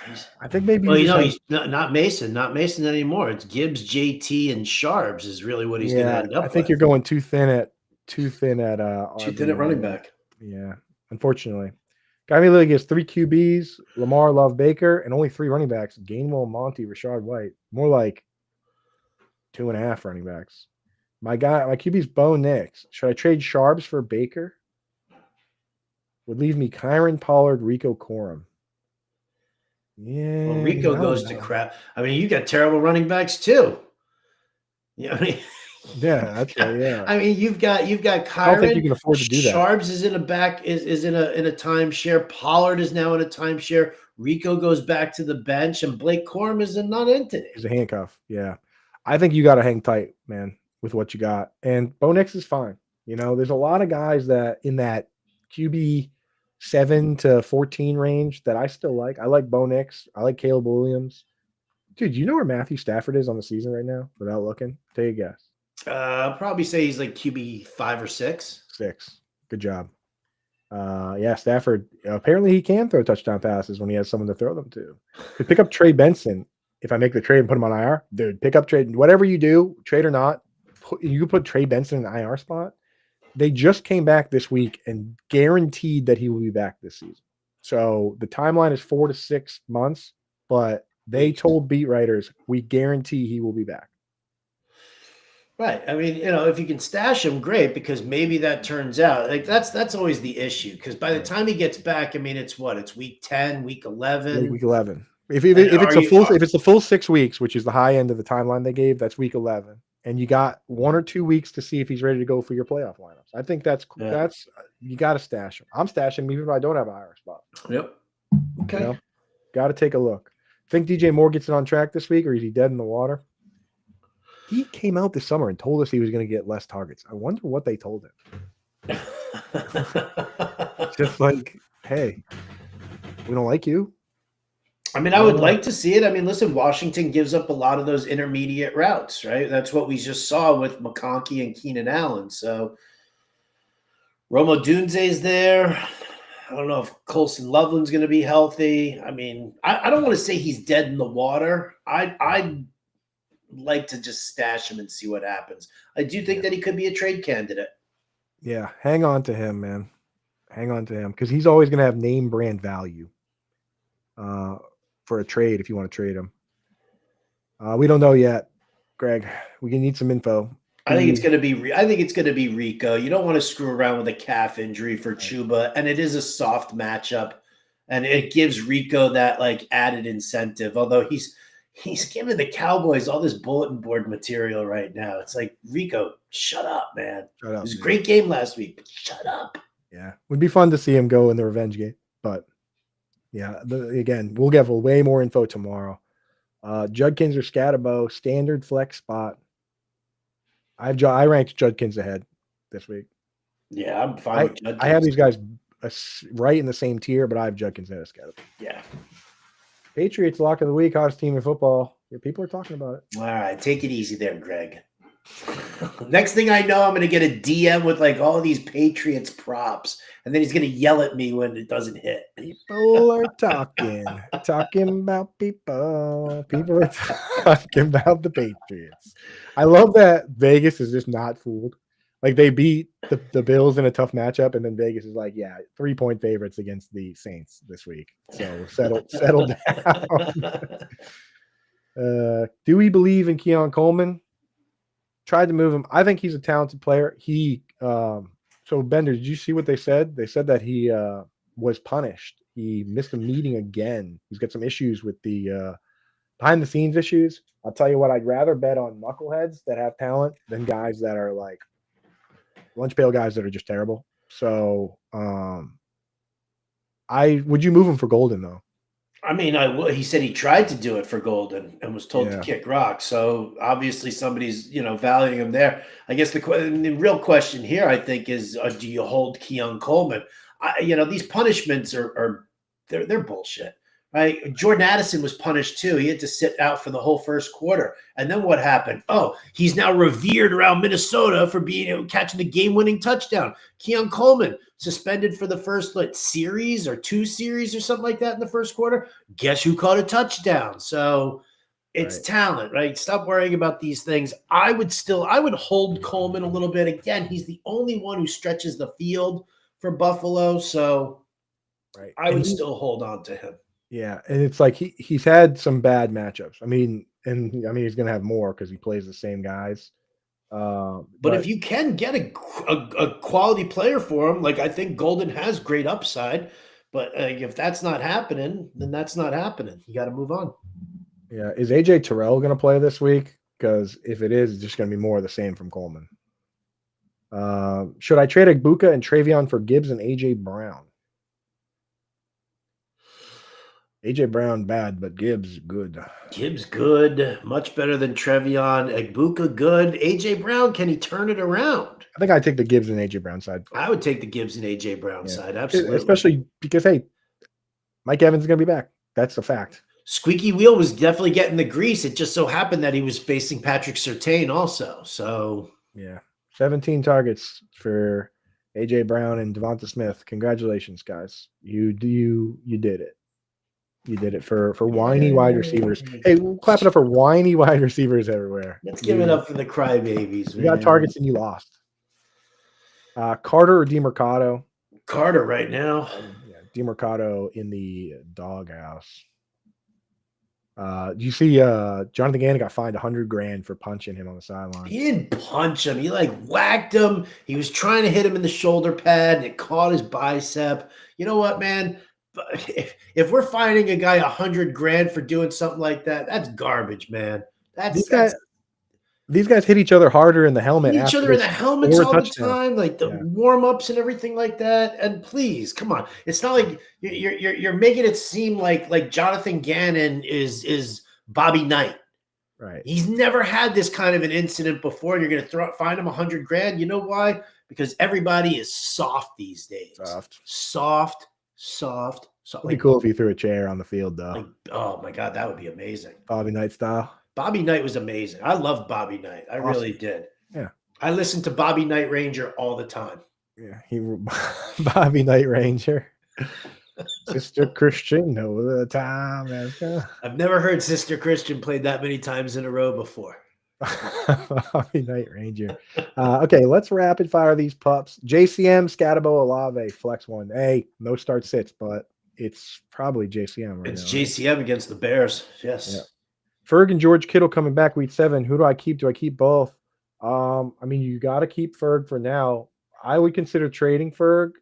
A: I think maybe.
B: Well, he's not Mason anymore. It's Gibbs, JT, and Sharps is really what he's going to end up.
A: I think you're going too thin at
B: running back.
A: Yeah, unfortunately. Guy Lily gets 3 QBs, Lamar, Love, Baker, and only 3 running backs. Gainwell, Monty, Rashad White. More like 2.5 running backs. My QB's Bo Nix. Should I trade Sharps for Baker? Would leave me Kyron Pollard, Rico Corum. Yeah.
B: Well, Rico goes to crap. I mean, you got terrible running backs too. Yeah, I mean,
A: yeah, that's right. Yeah.
B: I mean, you've got Kyron.
A: I don't think you can afford to do that.
B: Sharps is in a timeshare. Pollard is now in a timeshare. Rico goes back to the bench, and Blake Corum is a non-entity.
A: He's a handcuff. Yeah, I think you got to hang tight, man, with what you got. And Bo Nix is fine. There's a lot of guys that in that QB 7 to 14 range that I still like. I like Bo Nix. I like Caleb Williams. Dude, you know where Matthew Stafford is on the season right now without looking? Take a guess.
B: Probably say he's like QB 5 or 6.
A: 6. Good job. Stafford. Apparently he can throw touchdown passes when he has someone to throw them to. Could pick up Trey Benson if I make the trade and put him on IR. Dude, pick up trade. Whatever you do, trade or not, you could put Trey Benson in an IR spot. They just came back this week and guaranteed that he will be back this season. So the timeline is 4 to 6 months, but they told beat writers, we guarantee he will be back.
B: Right. I mean, if you can stash him, great, because maybe that turns out like that's always the issue. Because by the time he gets back, I mean, it's week 10, week 11.
A: Week 11. If it's the full 6 weeks, which is the high end of the timeline they gave, that's week 11. And you got 1 or 2 weeks to see if he's ready to go for your playoff lineups. I think that's you got to stash him. I'm stashing him even if I don't have a higher spot.
B: Yep. Okay.
A: Got to take a look. Think DJ Moore gets it on track this week, or is he dead in the water? He came out this summer and told us he was going to get less targets. I wonder what they told him. Just like, hey, we don't like you.
B: I mean, I would like to see it. I mean, listen, Washington gives up a lot of those intermediate routes, right? That's what we just saw with McConkey and Keenan Allen. So Romo Dunze's there. I don't know if Colson Loveland's going to be healthy. I mean, I don't want to say he's dead in the water. I'd like to just stash him and see what happens. I do think that he could be a trade candidate.
A: Yeah, hang on to him, man. Hang on to him because he's always going to have name brand value for a trade if you want to trade him. We don't know yet, Greg. We need some info.
B: I think it's going to be Rico. You don't want to screw around with a calf injury for Chuba, and it is a soft matchup, and it gives Rico that like added incentive. Although he's giving the Cowboys all this bulletin board material right now. It's like, Rico, shut up, man. Shut up. It was a great game last week, but shut up.
A: Yeah, would be fun to see him go in the revenge game, but yeah, again, we'll get way more info tomorrow. Judkins or Scatterbo, standard flex spot. I ranked Judkins ahead this week.
B: Yeah, I'm fine with Judkins.
A: I have these guys right in the same tier, but I have Judkins ahead of Scatterbo.
B: Yeah.
A: Patriots lock of the week, hottest team in football. Yeah, people are talking about it.
B: All right, take it easy there, Greg. Next thing I know, I'm going to get a DM with like all these Patriots props, and then he's going to yell at me when it doesn't hit.
A: People are talking about people. People are talking about the Patriots. I love that Vegas is just not fooled. Like they beat the Bills in a tough matchup, and then Vegas is like, yeah, 3-point favorites against the Saints this week. So settle down. Do we believe in Keon Coleman? Tried to move him. I think he's a talented player. So Bender, did you see what they said? They said that he was punished. He missed a meeting again. He's got some issues with the behind the scenes issues. I'll tell you what, I'd rather bet on knuckleheads that have talent than guys that are like lunch pail guys that are just terrible. So would you move him for Golden though?
B: I mean, he said he tried to do it for Golden and was told to kick rocks. So obviously somebody's, valuing him there. I guess the real question here, I think, is do you hold Keon Coleman? These punishments they're bullshit, right? Jordan Addison was punished too. He had to sit out for the whole first quarter. And then what happened? Oh, he's now revered around Minnesota for catching the game-winning touchdown. Keon Coleman suspended for the first series or 2 series or something like that in the first quarter. Guess who caught a touchdown? So it's talent, right? Stop worrying about these things. I would hold Coleman a little bit. Again, he's the only one who stretches the field for Buffalo. So I would still hold on to him.
A: Yeah, and it's like he's had some bad matchups. I mean, he's going to have more because he plays the same guys.
B: But if you can get a quality player for him, I think Golden has great upside. But if that's not happening, then that's not happening. You got to move on.
A: Yeah, is AJ Terrell going to play this week? Because if it is, it's just going to be more of the same from Coleman. Should I trade Egbuka and Travion for Gibbs and AJ Brown? AJ Brown bad, but Gibbs good.
B: Gibbs good, much better than Trevion. Egbuka good. AJ Brown, can he turn it around?
A: I think I'd take the Gibbs and AJ Brown side.
B: I would take the Gibbs and AJ Brown side, absolutely.
A: Especially because Mike Evans is going to be back. That's a fact.
B: Squeaky wheel was definitely getting the grease. It just so happened that he was facing Patrick Surtain also. So
A: 17 targets for AJ Brown and Devonta Smith. Congratulations, guys. You did it. You did it for whiny wide receivers. Hey, we'll clap it up for whiny wide receivers everywhere.
B: Let's give it up for the crybabies.
A: You got targets and you lost. Carter or DeMercado?
B: Carter right now.
A: DeMercado in the doghouse. You see Jonathan Gannon got fined $100,000 for punching him on the sideline.
B: He didn't punch him. He whacked him. He was trying to hit him in the shoulder pad and it caught his bicep. You know what, man? If we're finding a guy $100,000 for doing something like that, that's garbage, man.
A: These guys hit each other harder in the helmet.
B: Hit each other in the helmets all the time, the warm-ups and everything like that. And please, come on. It's not like you're making it seem like Jonathan Gannon is Bobby Knight.
A: Right.
B: He's never had this kind of an incident before, and you're going to find him $100,000. You know why? Because everybody is soft these days. Soft.
A: It'd be cool if he threw a chair on the field, though.
B: Oh my God, that would be amazing.
A: Bobby Knight style.
B: Bobby Knight was amazing. I loved Bobby Knight. I really did.
A: Yeah.
B: I listened to Bobby Knight Ranger all the time.
A: Yeah, Bobby Knight Ranger. Sister Christian, all the time.
B: I've never heard Sister Christian played that many times in a row before.
A: Bobby Knight Ranger. Okay, let's rapid fire these pups. JCM, Scatabo, Olave, flex one. Hey, no start sits, but it's probably JCM. Right
B: it's now, JCM against the Bears. Yes.
A: Yeah. Ferg and George Kittle coming back week 7. Who do I keep? Do I keep both? You got to keep Ferg for now. I would consider trading Ferg.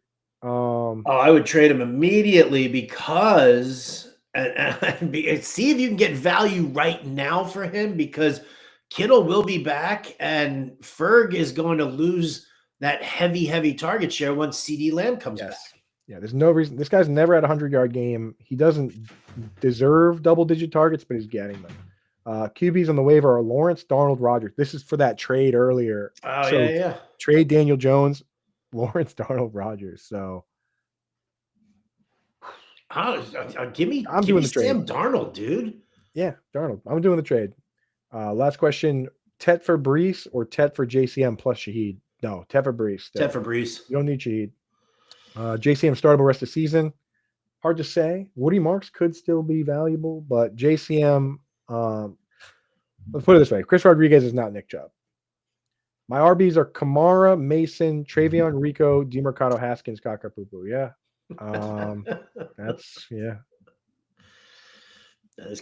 B: I would trade him immediately because and see if you can get value right now for him because Kittle will be back, and Ferg is going to lose that heavy target share once CeeDee Lamb comes back.
A: Yeah, there's no reason. This guy's never had a 100-yard game. He doesn't deserve double-digit targets, but he's getting them. QBs on the waiver are Lawrence, Darnold, Rodgers. This is for that trade earlier.
B: Oh, yeah.
A: Trade Daniel Jones, Lawrence, Darnold, Rodgers. So
B: give me Sam Darnold, dude.
A: Yeah, Darnold. I'm doing the trade. Last question: Tet for Brees or Tet for JCM plus Shaheed? No, Tet for Brees.
B: Tet for Brees.
A: You don't need Shaheed. JCM startable rest of the season. Hard to say. Woody Marks could still be valuable, but JCM. Let's put it this way: Chris Rodriguez is not Nick Chubb. My RBs are Kamara, Mason, Travion, Rico, DeMercado, Haskins, Kakapupu. Yeah. That's.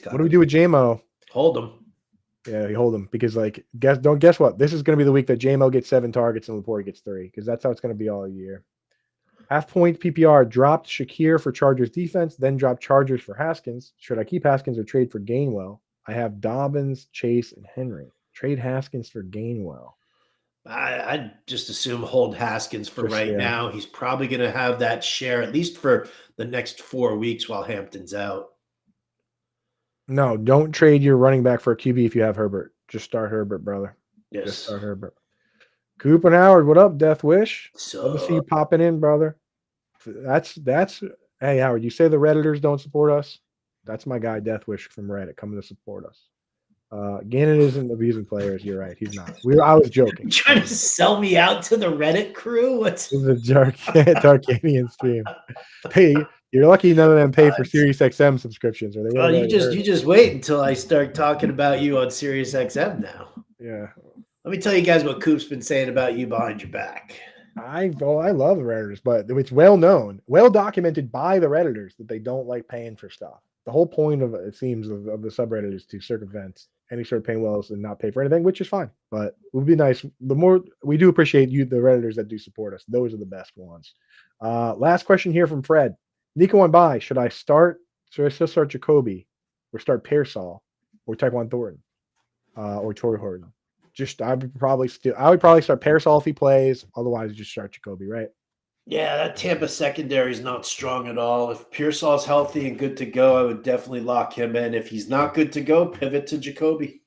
A: What do we do with JMO?
B: Hold them.
A: Yeah, you hold them because guess what? This is going to be the week that JMO gets 7 targets and Laporte gets 3 because that's how it's going to be all year. Half point PPR dropped Shakir for Chargers defense, then dropped Chargers for Haskins. Should I keep Haskins or trade for Gainwell? I have Dobbins, Chase, and Henry. Trade Haskins for Gainwell.
B: I'd just assume hold Haskins for right now. He's probably going to have that share at least for the next 4 weeks while Hampton's out. No,
A: don't trade your running back for a QB if you have Herbert. Just start Herbert, brother.
B: Yes.
A: Just start Herbert. Coop and Howard, what up, Death Wish? Love to see you popping in, brother. That's hey Howard, you say the Redditors don't support us? That's my guy, Death Wish from Reddit, coming to support us. Gannon isn't abusing players. You're right. He's not. I was joking.
B: You're trying to sell me out to the Reddit crew? What's
A: this is a Darkanian stream? Hey, you're lucky none of them pay for Sirius XM subscriptions. Or they
B: you just wait until I start talking about you on Sirius XM now.
A: Yeah.
B: Let me tell you guys what Coop's been saying about you behind your back.
A: I love the Redditors, but it's well known, well documented by the Redditors that they don't like paying for stuff. The whole point of it seems of the subreddit is to circumvent any sort of paywalls and not pay for anything, which is fine. But it would be nice. The more we do appreciate you, the Redditors that do support us. Those are the best ones. Last question here from Fred. Nico on bye. Should I still start Jacoby or start Pearsall or Tyquan Thornton or Torrey Horton? I would probably start Pearsall if he plays. Otherwise, just start Jacoby, right?
B: Yeah, that Tampa secondary is not strong at all. If Pearsall's healthy and good to go, I would definitely lock him in. If he's not good to go, pivot to Jacoby.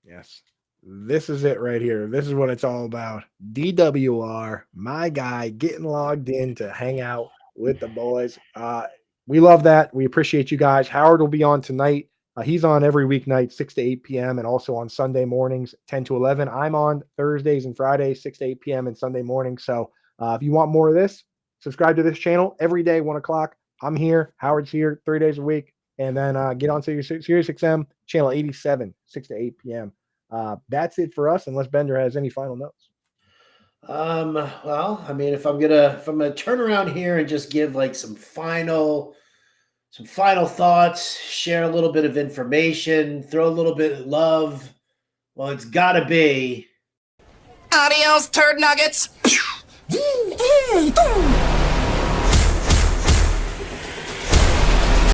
A: Yes. This is it right here. This is what it's all about. DWR, my guy, getting logged in to hang out with the boys. We love that. We appreciate you guys. Howard will be on tonight. He's on every weeknight, 6 to 8 p.m. and also on Sunday mornings, 10 to 11. I'm on Thursdays and Fridays, 6 to 8 p.m. and Sunday mornings. So if you want more of this, subscribe to this channel every day, 1 o'clock. I'm here. Howard's here 3 days a week. And then get on Sirius XM, channel 87, 6 to 8 p.m. That's it for us, unless Bender has any final notes.
B: Well, I mean, if I'm gonna turn around here and just give like some final thoughts, share a little bit of information, throw a little bit of love, well, it's gotta be
C: adios, turd nuggets.